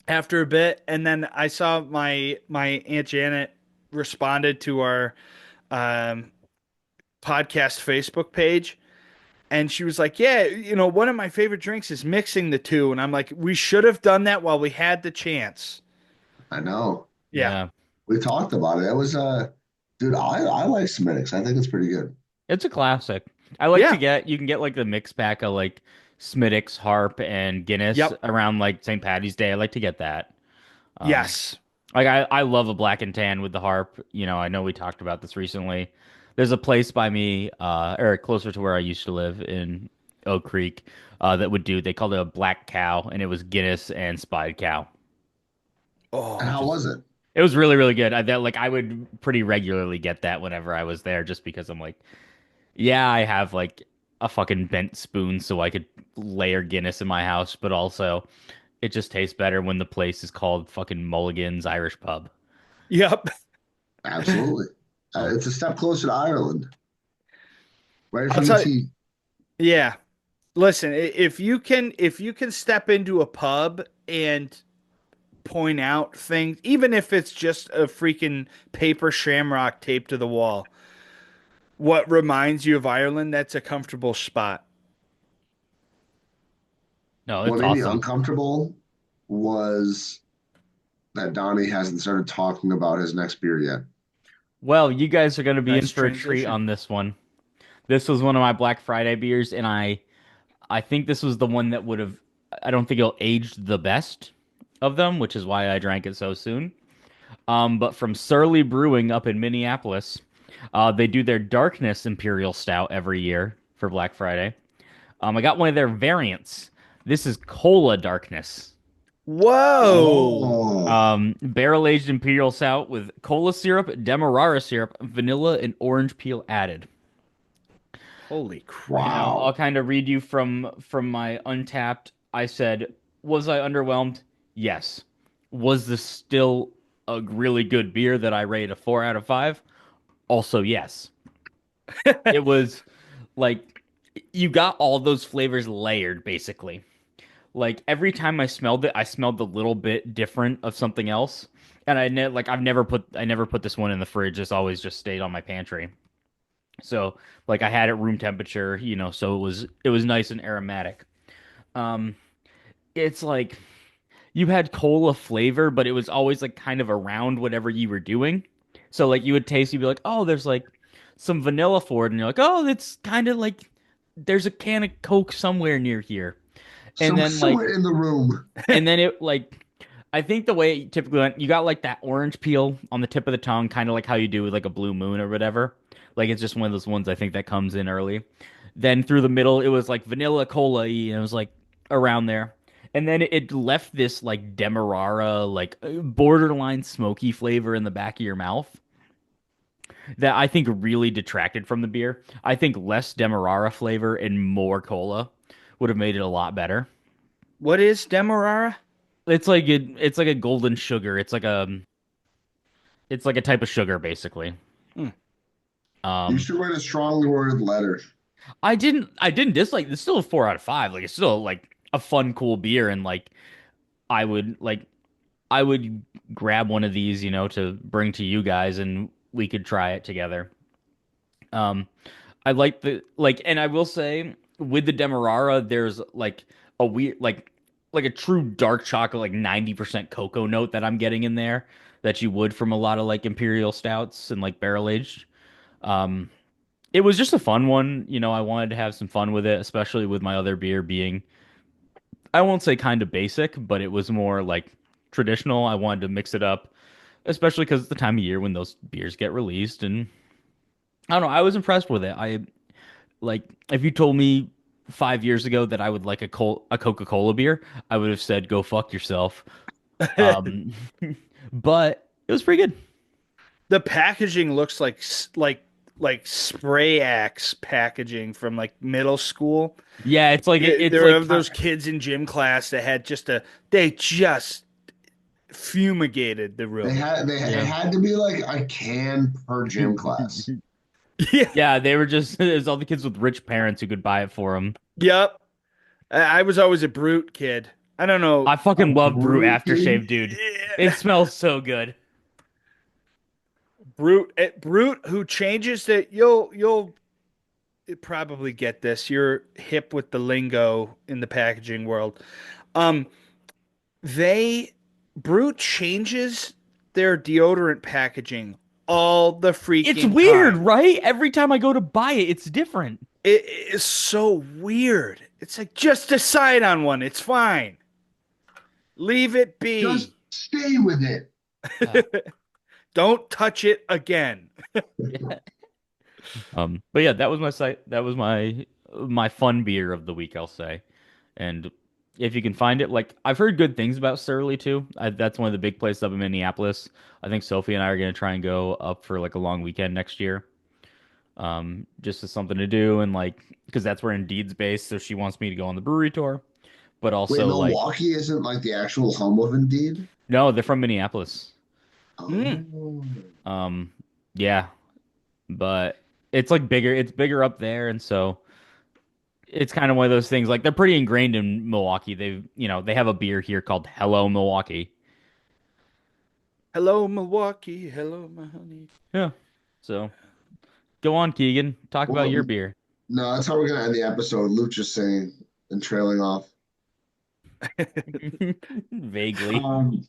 after a bit, and then I saw my Aunt Janet responded to our um podcast Facebook page, and she was like, "Yeah, one of my favorite drinks is mixing the two." And I'm like, "We should have done that while we had the chance." I know. Yeah. Yeah. We talked about it. It was dude, I like Smittix. I think it's pretty good. It's a classic. I like to Yeah. get, you can get like the mix pack of like Smittix, Harp, and Guinness Yep. around like St. Patty's Day. I like to get that. Um, Yes. like I love a black and tan with the Harp. I know we talked about this recently. There's a place by me, or closer to where I used to live in Oak Creek, that would do, they called it a black cow, and it was Guinness and Spide Cow. And Oh, how Just was it? it was really, really good. I would pretty regularly get that whenever I was there, just because I'm like, yeah, I have like a fucking bent spoon so I could layer Guinness in my house, but also it just tastes better when the place is called fucking Mulligan's Irish Pub. yep. Absolutely. Oh, It's a step closer to Ireland, right I'll from the tell you. T. Yeah. Listen, if you can step into a pub and point out things, even if it's just a freaking paper shamrock taped to the wall, what reminds you of Ireland, that's a comfortable spot. no, What it's made me awesome. uncomfortable was that Donnie hasn't started talking about his next beer yet. Well, you guys are going to be in Nice for a treat transition. on this one. This was one of my Black Friday beers, and I think this was the one that would have, I don't think it'll aged the best of them, which is why I drank it so soon. But from Surly Brewing up in Minneapolis, they do their Darkness Imperial Stout every year for Black Friday. I got one of their variants. This is Cola Darkness. Whoa. Oh, Barrel aged Imperial Stout with cola syrup, demerara syrup, vanilla, and orange peel added. Holy crap. I'll wow. kind of read you from my Untapped. I said, was I underwhelmed? Yes. Was this still a really good beer that I rate a 4 out of 5? Also, yes. It was like you got all those flavors layered basically. Like every time I smelled it, I smelled a little bit different of something else. And I never put this one in the fridge. It's always just stayed on my pantry. So like I had it room temperature, so it was nice and aromatic. Um, it's like you had cola flavor, but it was always like kind of around whatever you were doing. So like you would taste, you'd be like, oh, there's like some vanilla for it, and you're like, oh, it's kind of like there's a can of Coke somewhere near here. And So then like somewhere in the room. and then it like I think the way it typically went, you got like that orange peel on the tip of the tongue, kind of like how you do with like a blue moon or whatever. Like it's just one of those ones I think that comes in early. Then through the middle, it was like vanilla cola y, and it was like around there. And then it left this like Demerara, like borderline smoky flavor in the back of your mouth that I think really detracted from the beer. I think less Demerara flavor and more cola would have made it a lot better. What is Demerara? It's like a golden sugar. It's like a type of sugar basically. Hmm. You Um, should write a strongly worded letter. I didn't dislike. It's still a 4 out of 5. Like it's still like a fun, cool beer, and I would like I would grab one of these, to bring to you guys, and we could try it together. Um, I like and I will say with the Demerara, there's like a weird, like a true dark chocolate, like 90% cocoa note that I'm getting in there that you would from a lot of like imperial stouts and like barrel aged. Um, it was just a fun one. I wanted to have some fun with it, especially with my other beer being, I won't say kind of basic, but it was more like traditional. I wanted to mix it up, especially because it's the time of year when those beers get released. And I don't know, I was impressed with it. Like, if you told me 5 years ago that I would like a Coca-Cola beer, I would have said go fuck yourself. Um, but it was pretty good. The packaging looks like spray axe packaging from like middle school. Yeah, it's like it's There like are those kids in gym class that had they just fumigated the room. It yeah. had to be like a can per gym class. Yeah. Yeah, they were just it was all the kids with rich parents who could buy it for them. Yep. I was always a brute kid. I don't know. I A fucking love Brew brute aftershave, kid. dude. It smells so good. Brute who changes that you'll probably get this. You're hip with the lingo in the packaging world. Um, they Brute changes their deodorant packaging all the It's freaking weird, time. right? Every time I go to buy it, it's different. It is so weird. It's like just decide on one. It's fine. Leave it Just be. stay with it. Uh, Don't touch it again. yeah. But yeah, that was my site. That was my fun beer of the week, I'll say. And if you can find it, like I've heard good things about Surly too. That's one of the big places up in Minneapolis. I think Sophie and I are gonna try and go up for like a long weekend next year. Just as something to do and like because that's where Indeed's based, so she wants me to go on the brewery tour. But Wait, also like Milwaukee isn't like the actual home of Indeed? no, they're from Minneapolis. Mm. Oh. Um, yeah, but it's like bigger. It's bigger up there, and so it's kind of one of those things. Like they're pretty ingrained in Milwaukee. They have a beer here called Hello Milwaukee. Hello, Milwaukee. Hello, my honey. Yeah. So go on, Keegan. Talk about your Well, beer. no, that's how we're gonna end the episode. Luke just saying and trailing off. Vaguely. Um,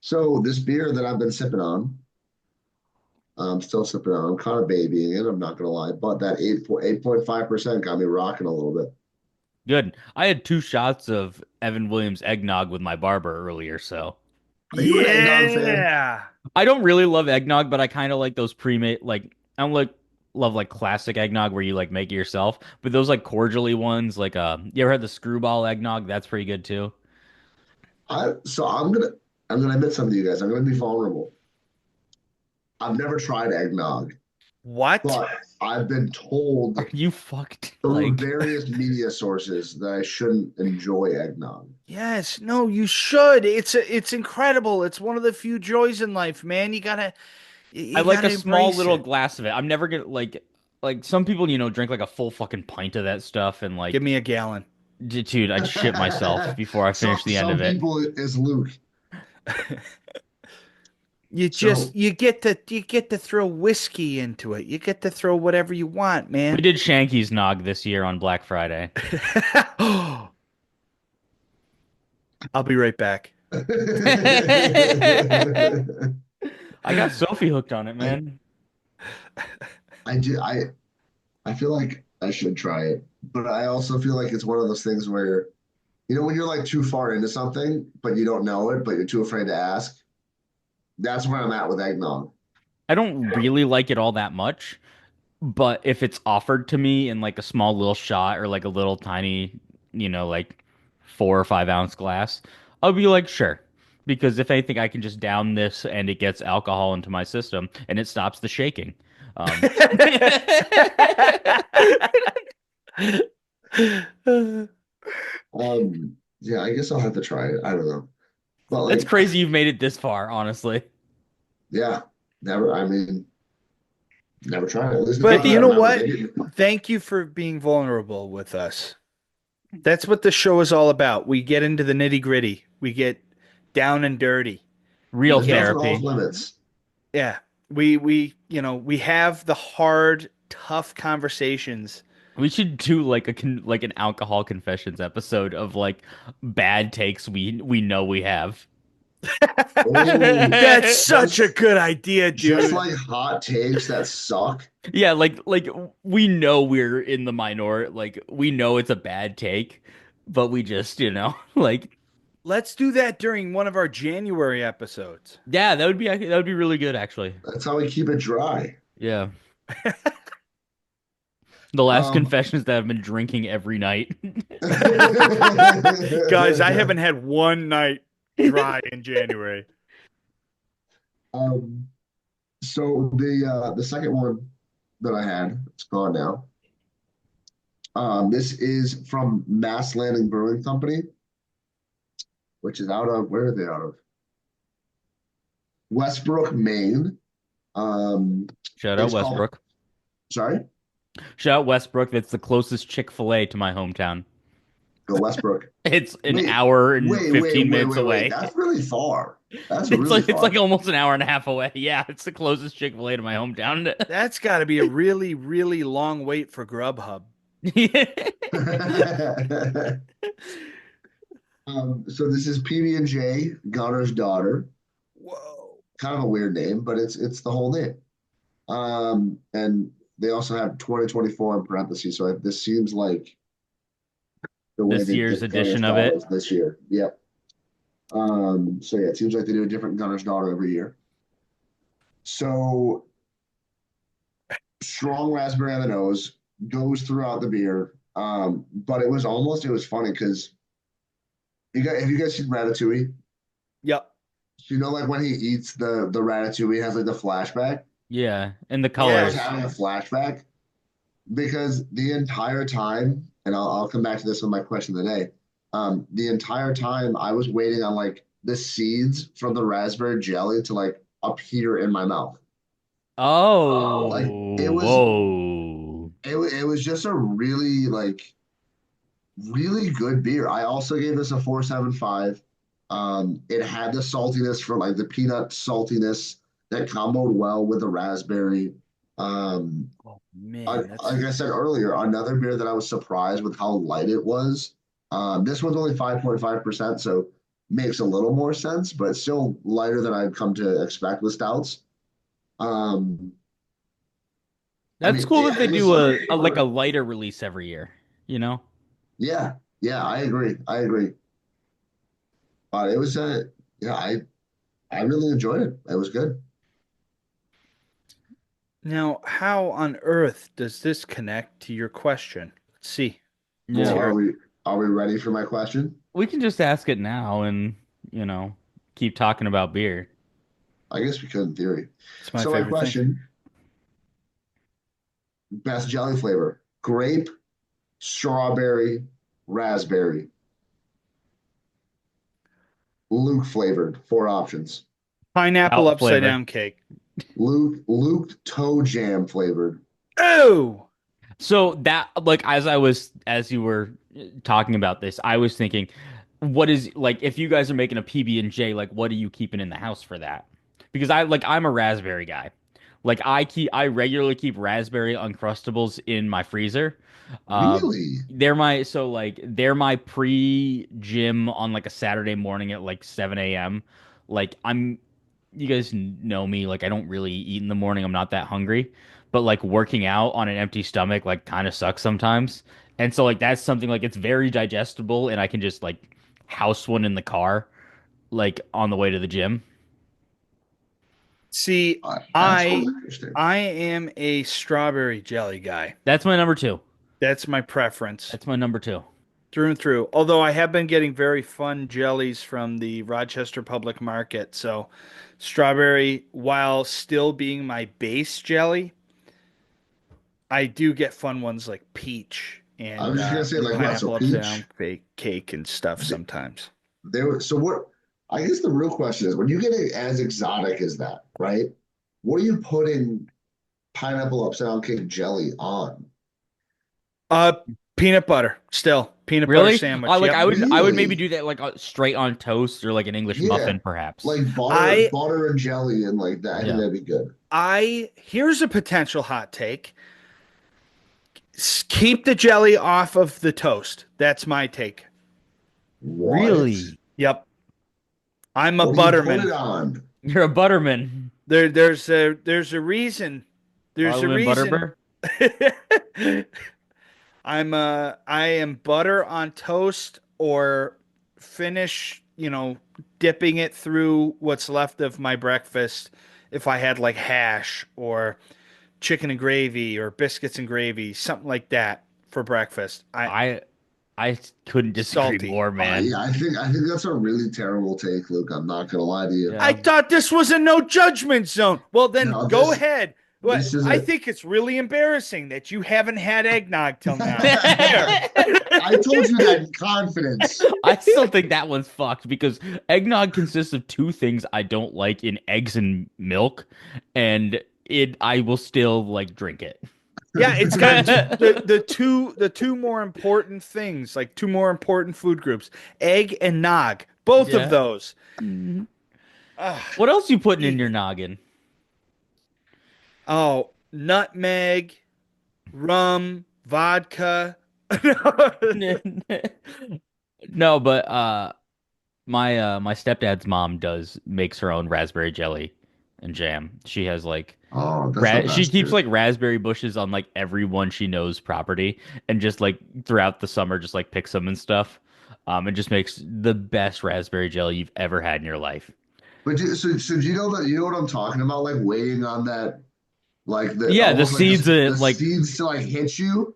so this beer that I've been sipping on, I'm still sipping on. I'm kind of babying it. I'm not gonna lie, but that 8.5% got me rocking a little bit. Good. I had 2 shots of Evan Williams eggnog with my barber earlier, so Are you an eggnog fan? Yeah. I don't really love eggnog, but I kind of like those pre-made like I don't like love like classic eggnog where you like make it yourself, but those like cordially ones like you ever had the screwball eggnog? That's pretty good too. So I'm gonna admit something to you guys. I'm gonna be vulnerable. I've never tried eggnog, What? but I've been told Are you fucked? through Like various media sources that I shouldn't enjoy eggnog. Yes. No, you should. It's incredible. It's one of the few joys in life, man. I You like gotta a small embrace little it. glass of it. I'm never gonna like some people, drink like a full fucking pint of that stuff and Give like me a gallon. dude, I'd shit myself before I Some finish the end some of it. people is Luke. So You get to throw whiskey into it. You get to throw whatever you want, We man. did Shanky's Nog this year on Black Friday. I'll be right back. I got Sophie hooked on it, I man. I do I feel like I should try it. but I also feel like it's one of those things where, when you're like too far into something, but you don't know it, but you're too afraid to ask. That's where I'm at with eggnog. I don't really like it all that much, but if it's offered to me in like a small little shot or like a little tiny, like 4 or 5 ounce glass, I'll be like, sure. Because if anything, I can just down this and it gets alcohol into my system and it stops the shaking. Um, Yeah, I guess I'll have to try it. I don't know. But That's like, crazy you've made it this far, honestly. yeah, never, I mean, never tried it. At least not But Get that I you the know remember. what? Maybe. Thank you for being vulnerable with us. That's what the show is all about. We get into the nitty gritty. We get down and dirty. We real There's get nothing off therapy. limits. Yeah. We have the hard, tough conversations. We should do like like an alcohol confessions episode of like bad takes we know we have. Oh, That's such a just good idea, just dude. like hot takes that suck. Yeah, like we know we're in the minority, like we know it's a bad take, but we just, like Let's do that during one of our January episodes. yeah, that would be really good actually. That's how we keep it dry. Yeah. The last Um, confessions that I've been drinking every night. Guys, I haven't had one night dry in January. um, so the second one that I had, it's gone now. This is from Mass Landing Brewing Company, which is out of where are they out of? Westbrook, Maine. Um, Shout out it's called. Westbrook. Sorry, Shout out Westbrook. That's the closest Chick-fil-A to my hometown. go Westbrook. It's an Wait, hour and 15 minutes wait. away. That's really far. That's It's really like it's like far. almost an hour and a half away. Yeah, it's the closest Chick-fil-A to my hometown. That's got to be a really, really long wait for Grubhub. So this is PB&J Gunner's Daughter. Whoa. Kind of a weird name, but it's the whole name. And they also have 2024 in parentheses. So this seems like the way This they year's did Gunner's edition of Daughter it. is this year. Yep. So yeah, it seems like they do a different Gunner's Daughter every year. So strong raspberry on the nose goes throughout the beer. But it was funny because have you guys seen Ratatouille? Yep. Like when he eats the ratatouille, he has like the flashback. Yeah, and the I was Yes. colors. having a flashback because the entire time, and I'll come back to this with my question of the day. The entire time I was waiting on like the seeds from the raspberry jelly to like appear in my mouth. Like Oh, it was whoa. it was just a really like really good beer. I also gave this a 4.75. It had the saltiness from like the peanut saltiness that comboed well with the raspberry. Um, Oh man, that's like I said earlier, another beer that I was surprised with how light it was. This one's only 5.5%, so makes a little more sense, but still lighter than I'd come to expect with stouts. Um, I That's mean, cool that yeah, they it was do on a like a paper. lighter release every year, you know? Yeah, yeah, I agree. I agree. But it was yeah, I really enjoyed it. It was good. now how on earth does this connect to your question? Let's see. Let's Well, Yeah. hear it. are we ready for my question? We can just ask it now and, you know, keep talking about beer. I guess we could in theory. It's my So my favorite thing. question, best jelly flavor, grape, strawberry, raspberry, Luke flavored, four options. Pineapple Out upside flavor. down cake. Luke toe jam flavored. Oh, So that like as you were talking about this, I was thinking, what is like if you guys are making a PB&J, like what are you keeping in the house for that? Because I'm a raspberry guy. Like I regularly keep raspberry uncrustables in my freezer. Um, Really? they're my pre-gym on like a Saturday morning at like 7 a.m. Like you guys know me, like I don't really eat in the morning. I'm not that hungry, but like working out on an empty stomach like kind of sucks sometimes. And so like that's something like it's very digestible and I can just like house one in the car like on the way to the gym. See, That sounds I interesting. I am a strawberry jelly guy. That's my number two. That's my preference That's my number two. through and through. Although I have been getting very fun jellies from the Rochester Public Market. So strawberry, while still being my base jelly, I do get fun ones like peach I was just gonna say, and like, what? So pineapple upside down peach. fake cake and stuff sometimes. There. So what? I guess the real question is, when you get it as exotic as that, right? What are you putting pineapple upside down cake jelly on? Uh, Peanut butter, still peanut butter Really? I sandwich. like Yep. I would maybe Really? do that like straight on toast or like an English Yeah. muffin perhaps. Like butter, I butter and jelly and like that. I think Yeah. that'd be good. I here's a potential hot take. Keep the jelly off of the toast. That's my take. What? Really? Yep. I'm a What do you put it butterman. on? You're a butterman. There's a reason. There's a Parliament reason. Butterbur? I am butter on toast or finish, dipping it through what's left of my breakfast if I had like hash or chicken and gravy or biscuits and gravy, something like that for breakfast. I I couldn't disagree Salty. more, man. Yeah, I think that's a really terrible take, Luke. I'm not gonna lie to you. I Yeah. thought this was a no judgment zone. Well, then No, go this ahead. What this is I it. think it's really embarrassing that you haven't had eggnog till now. There. I told you that in confidence. I still think that one's fucked because eggnog consists of two things I don't like in eggs and milk, and it I will still like drink it. Yeah, it's got the two more important things, like two more important food groups, egg and nog. Both of Yeah. those. Mhm. Ugh. What else you putting in E- your noggin? Oh, nutmeg, rum, vodka. No, but my stepdad's mom does makes her own raspberry jelly and jam. She has like Oh, that's the she best, keeps dude. like raspberry bushes on like everyone she knows property and just like throughout the summer just like picks them and stuff. And just makes the best raspberry jelly you've ever had in your life. So do you know that, you know what I'm talking about? Like waiting on that, like the Yeah, the almost like seeds the like seeds to like hit you.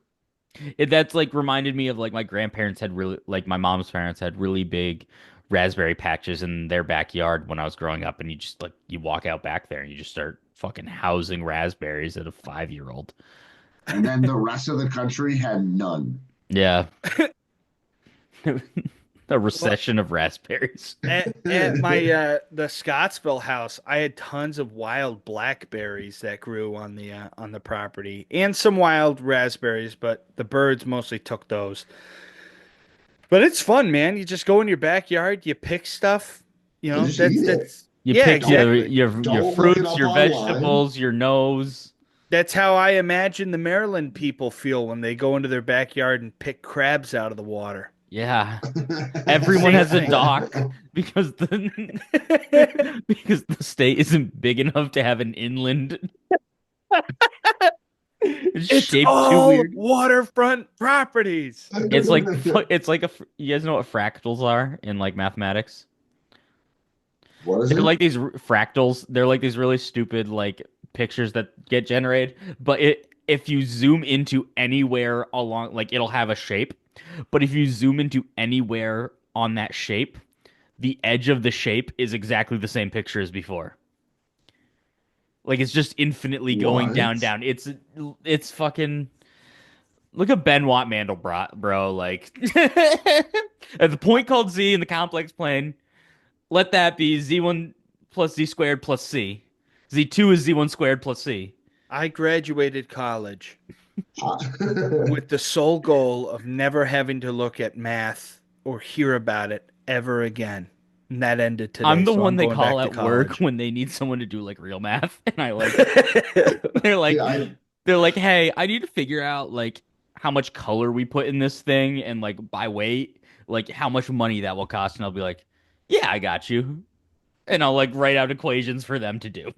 that's like reminded me of like my grandparents had really like my mom's parents had really big raspberry patches in their backyard when I was growing up and you just like you walk out back there and you just start fucking housing raspberries at a 5-year old. And then the rest of the country had none. Yeah. A Well, recession of raspberries. at my the Scottsville house, I had tons of wild blackberries that grew on the property and some wild raspberries, but the birds mostly took those. But it's fun, man. You just go in your backyard, you pick stuff, And just that's eat it. that's You yeah, pick Don't exactly. your don't look it fruits, up your online. vegetables, your nose. That's how I imagine the Maryland people feel when they go into their backyard and pick crabs out of the water. Yeah. Everyone Same has a thing. dock because the because the state isn't big enough to have an inland. It's It's shaped too all weird. waterfront properties. It's like you guys know what fractals are in like mathematics? What is They're it? like these fractals. They're like these really stupid like pictures that get generated, but it if you zoom into anywhere along like it'll have a shape, but if you zoom into anywhere on that shape, the edge of the shape is exactly the same picture as before. Like it's just infinitely going down, What? down. It's fucking look at Benoit Mandelbrot, bro. Like at the point called Z in the complex plane, let that be Z1 plus Z squared plus C. Z2 is Z1 squared plus C. I graduated college with the sole goal of never having to look at math or hear about it ever again. And that ended I'm today, the so one I'm they going call back to at work college. when they need someone to do like real math, and I like they're See, like I they're like, hey, I need to figure out like how much color we put in this thing and like by weight, like how much money that will cost, and I'll be like, yeah, I got you, and I'll like write out equations for them to do.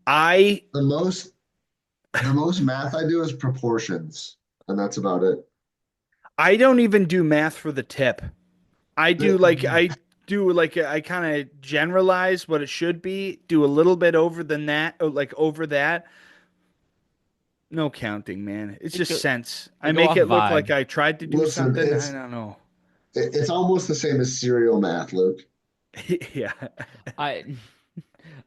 I the most the most math I do is proportions, and that's about it. I don't even do math for the tip. I do like I kind of generalize what it should be, do a little bit over than that, or like over that. No counting, man. It's I just go, sense. I I go make off it look like vibe. I tried to do Listen, something. I don't know. it's almost the same as serial math, Luke. Yeah. I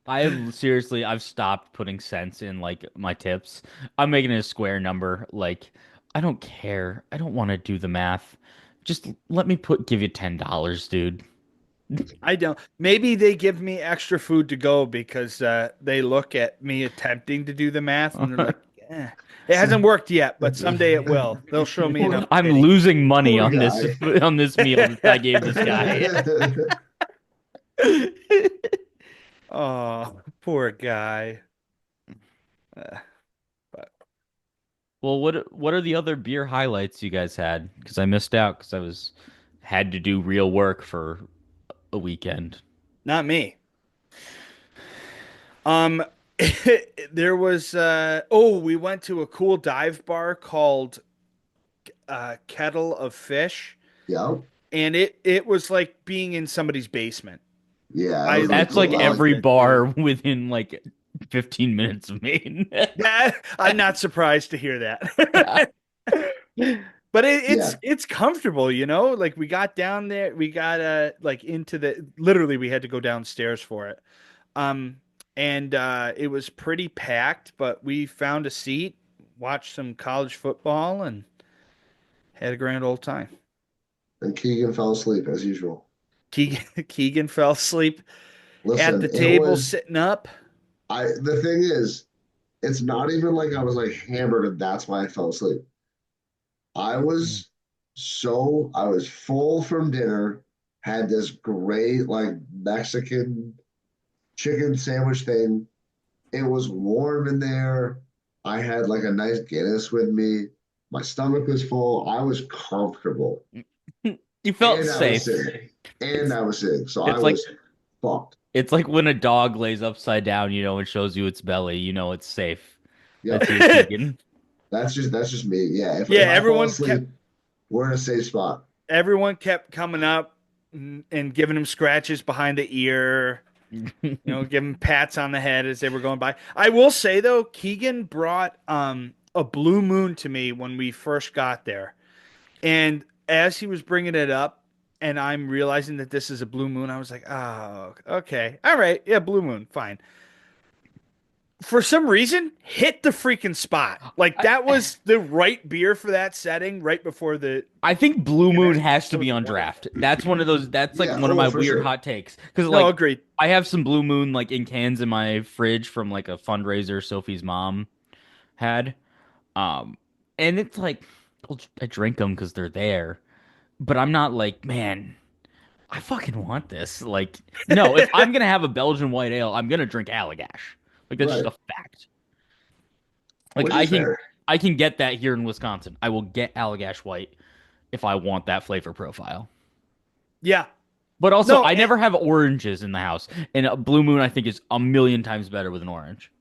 I've seriously I've stopped putting cents in like my tips. I'm making it a square number. Like I don't care. I don't want to do the math. Just let me give you $10, dude. I don't. Maybe they give me extra food to go because they look at me attempting to do the math and they're like, eh. It hasn't worked yet, but someday it will. They'll show me enough I'm titty. losing money Poor on this guy. on this meal that I gave this guy. Oh, poor guy. Uh, but Well, what are the other beer highlights you guys had? Because I missed out because I was had to do real work for a weekend. not me. Um, there was we went to a cool dive bar called Kettle of Fish, Yeah. and it was like being in somebody's basement. Yeah, it I was really That's like cool. I like loved every it, dude. bar within like 15 minutes of me. Yeah, I'm not surprised to hear that. But yeah. it's comfortable, you know? Like we got down there, we got like into the literally we had to go downstairs for it. Um and it was pretty packed, but we found a seat, watched some college football and had a grand old time. And Keegan fell asleep as usual. Keegan fell asleep at Listen, the it table was sitting up. the thing is, it's not even like I was like hammered and that's why I fell asleep. I was full from dinner, had this great like Mexican chicken sandwich thing. It was warm in there. I had like a nice Guinness with me. My stomach was full. I was comfortable. You felt And I was safe. sitting. And It's I was sitting. So I it's like was fucked. it's like when a dog lays upside down, and shows you its belly, it's safe. That's Yep. you, Keegan. That's just me. Yeah. If Yeah, I fall asleep, we're in a safe spot. everyone kept coming up and giving him scratches behind the ear, give him pats on the head as they were going by. I will say though, Keegan brought a blue moon to me when we first got there. And as he was bringing it up and I'm realizing that this is a blue moon, I was like, "Oh, okay. All right. Yeah, blue moon. Fine." For some reason, hit the freaking spot. Like I that was the right beer for that setting right before the I think Blue Moon event. has to It be was on wonderful. draft. That's one of those. That's like Yeah. one of Oh, my for weird sure. hot takes because No, like agreed. I have some Blue Moon like in cans in my fridge from like a fundraiser Sophie's mom had. Um, and it's like I drink them because they're there, but I'm not like, man, I fucking want this. Like, no, if I'm gonna have a Belgian white ale, I'm gonna drink Allagash. Like that's just Right. a fact. Like Which is fair. I can get that here in Wisconsin. I will get Allagash white if I want that flavor profile. Yeah. But also, No, I never have oranges in the house, and a Blue Moon I think is a million times better with an orange.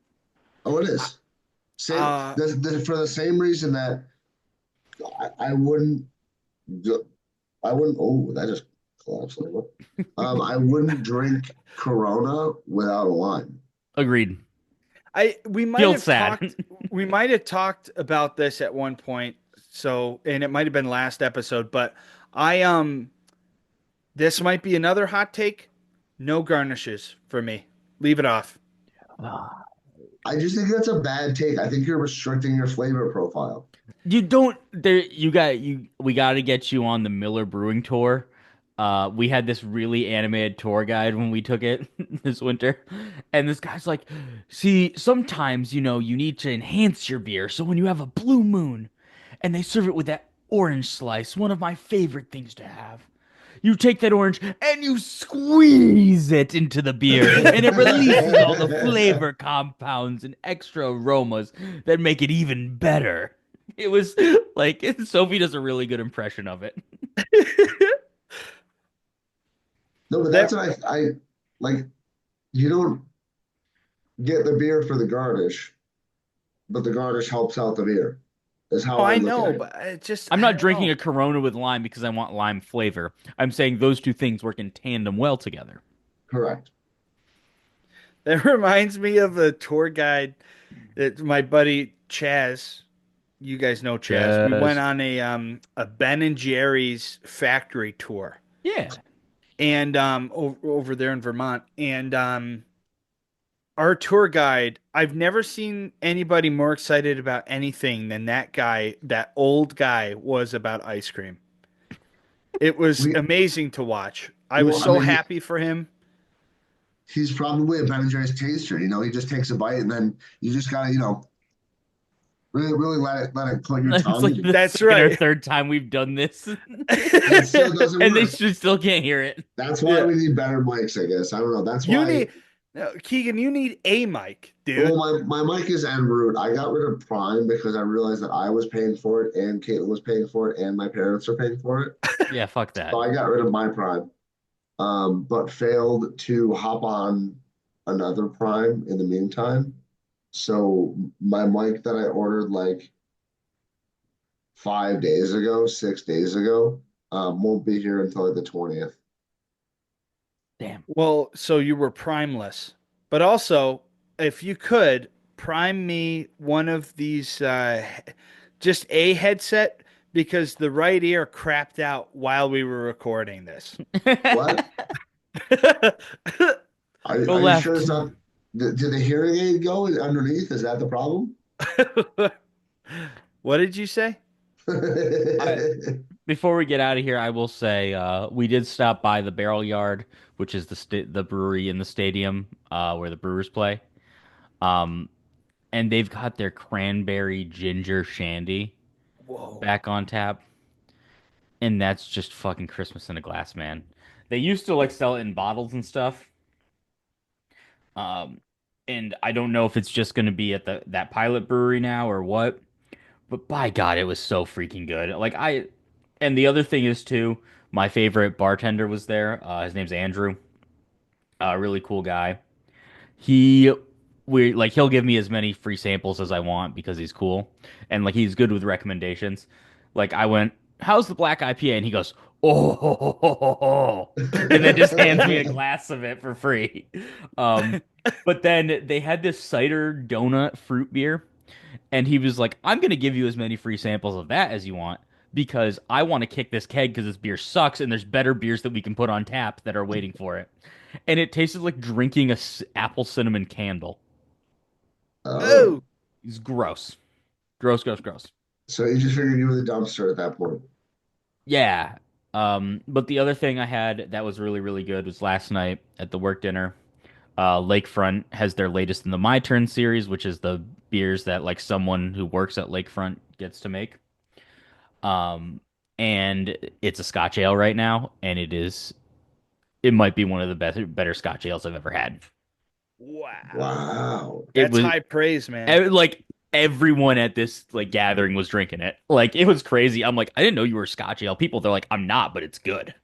Oh, it is. Same uh for the same reason that I wouldn't do, I wouldn't oh that just collapsed a little bit. I wouldn't drink Corona without a lime. Agreed. I we might Feels have sad. talked we might have talked about this at one point. So, and it might have been last episode, but I this might be another hot take. No garnishes for me. Leave it off. I just think that's a bad take. I think you're restricting your flavor profile. You don't there we got to get you on the Miller Brewing tour. We had this really animated tour guide when we took it this winter. And this guy's like, "See, sometimes, you need to enhance your beer. So when you have a Blue Moon and they serve it with that orange slice, one of my favorite things to have. You take that orange and you squeeze it into the beer, and it releases all the flavor compounds and extra aromas that make it even better." It was like Sophie does a really good impression of it. No, but that's That what I like. You don't get the beer for the garnish, but the garnish helps out the beer. is No, how I I look know, at it. but it just I'm I not don't drinking know. a Corona with lime because I want lime flavor. I'm saying those two things work in tandem well together. Correct. That reminds me of a tour guide that my buddy Chaz, you guys know Chaz. We went Yes. on a Ben and Jerry's factory tour Yeah. and over there in Vermont. And our tour guide, I've never seen anybody more excited about anything than that guy, that old guy was about ice cream. It was We amazing to watch. I was well, I so mean, happy for him. he's probably a Ben and Jerry's taster. He just takes a bite and then you just gotta, really, really let it put your It's like tongue. the That's second or right. third time we've done this, And it still doesn't and they work. still can't hear it. That's why Yeah. we need better mics, I guess. I don't know. That's You why. need no, Keegan, you need a mic, Well, dude. my mic is en route. I got rid of Prime because I realized that I was paying for it and Caitlin was paying for it and my parents are paying for it. Yeah, fuck So that. I got rid of my Prime, but failed to hop on another Prime in the meantime. So my mic that I ordered like 5 days ago, 6 days ago, won't be here until like the 20th. Damn. Well, so you were primeless. But also, if you could prime me one of these just a headset because the right ear crapped out while we were recording this. What? Go Are you sure it's left. not? Did the hearing aid go underneath? Is that the problem? What did you say? I, before we get out of here, I will say we did stop by the Barrel Yard, which is the brewery in the stadium where the Brewers play. Um, and they've got their cranberry ginger shandy Whoa. back on tap, and that's just fucking Christmas in a glass, man. They used to like sell it in bottles and stuff. Um, and I don't know if it's just going to be at the that pilot brewery now or what. But by God, it was so freaking good. And the other thing is too, my favorite bartender was there. His name's Andrew. Really cool guy. He, he'll give me as many free samples as I want because he's cool, and like he's good with recommendations. Like I went, "How's the black IPA?" And he goes, "Oh," ho, ho, ho, ho, ho," and then just hands me a glass of it for free. Um, but then they had this cider donut fruit beer. And he was like, I'm going to give you as many free samples of that as you want because I want to kick this keg because this beer sucks and there's better beers that we can put on tap that are waiting for it. And it tasted like drinking a apple cinnamon candle. Oh, Oh, It's gross. Gross, gross, gross. so you just figured you were the dumpster at that point. Yeah. But the other thing I had that was really, really good was last night at the work dinner. Lakefront has their latest in the My Turn series, which is the beers that like someone who works at Lakefront gets to make. Um, and it's a Scotch ale right now, and it might be one of the better Scotch ales I've ever had. wow. Wow. It That's was high praise, man. like everyone at this like gathering was drinking it. Like it was crazy. I'm like, I didn't know you were a Scotch ale. People, they're like, I'm not, but it's good.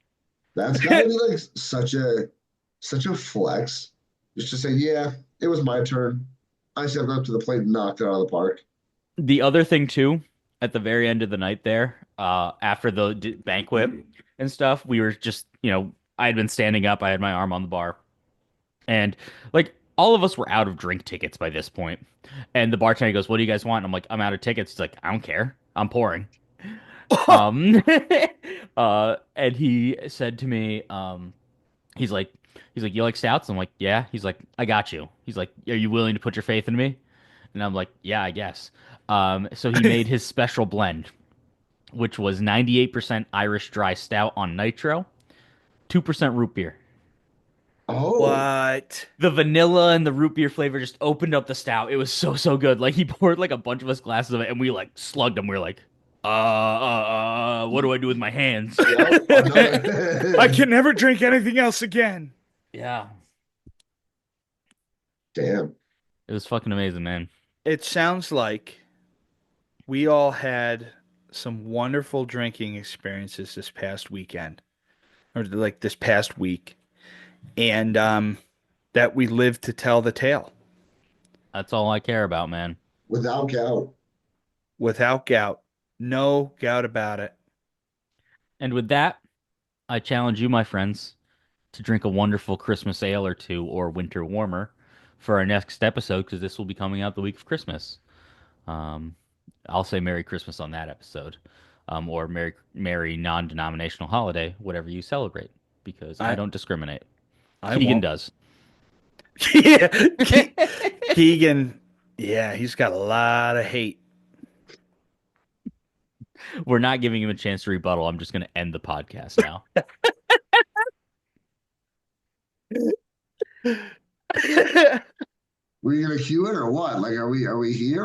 That's gotta be like such a flex. Just to say, yeah, it was my turn. I stepped up to the plate and knocked it out of the park. The other thing too, at the very end of the night there, after the banquet and stuff, we were just, I had been standing up. I had my arm on the bar. And like all of us were out of drink tickets by this point. And the bartender goes, "What do you guys want?" And I'm like, "I'm out of tickets." He's like, "I don't care. I'm pouring." Um, and he said to me, he's like, "You like stouts?" I'm like, "Yeah." He's like, "I got you." He's like, "Are you willing to put your faith in me?" And I'm like, "Yeah, I guess." So he made his special blend, which was 98% Irish dry stout on nitro, 2% root beer. Oh, What? The vanilla and the root beer flavor just opened up the stout. It was so so good. Like he poured like a bunch of us glasses of it, and we like slugged them. We were like, what do I do with my hands? yep, I another. can never drink anything else again. Yeah, Damn. it was fucking amazing, man. It sounds like we all had some wonderful drinking experiences this past weekend, or like this past week, and that we lived to tell the tale. That's all I care about, man. Without doubt. without gout. No doubt about it. And with that, I challenge you, my friends, to drink a wonderful Christmas ale or two or winter warmer for our next episode because this will be coming out the week of Christmas. Um, I'll say Merry Christmas on that episode, or Merry non-denominational holiday, whatever you celebrate, because I I don't discriminate. I Keegan won't. does. Yeah, Keegan. Yeah, he's got a lot of hate. We're not giving him a chance to rebuttal. I'm just going to end the podcast now. Were you gonna cue it or what? Like, are we here?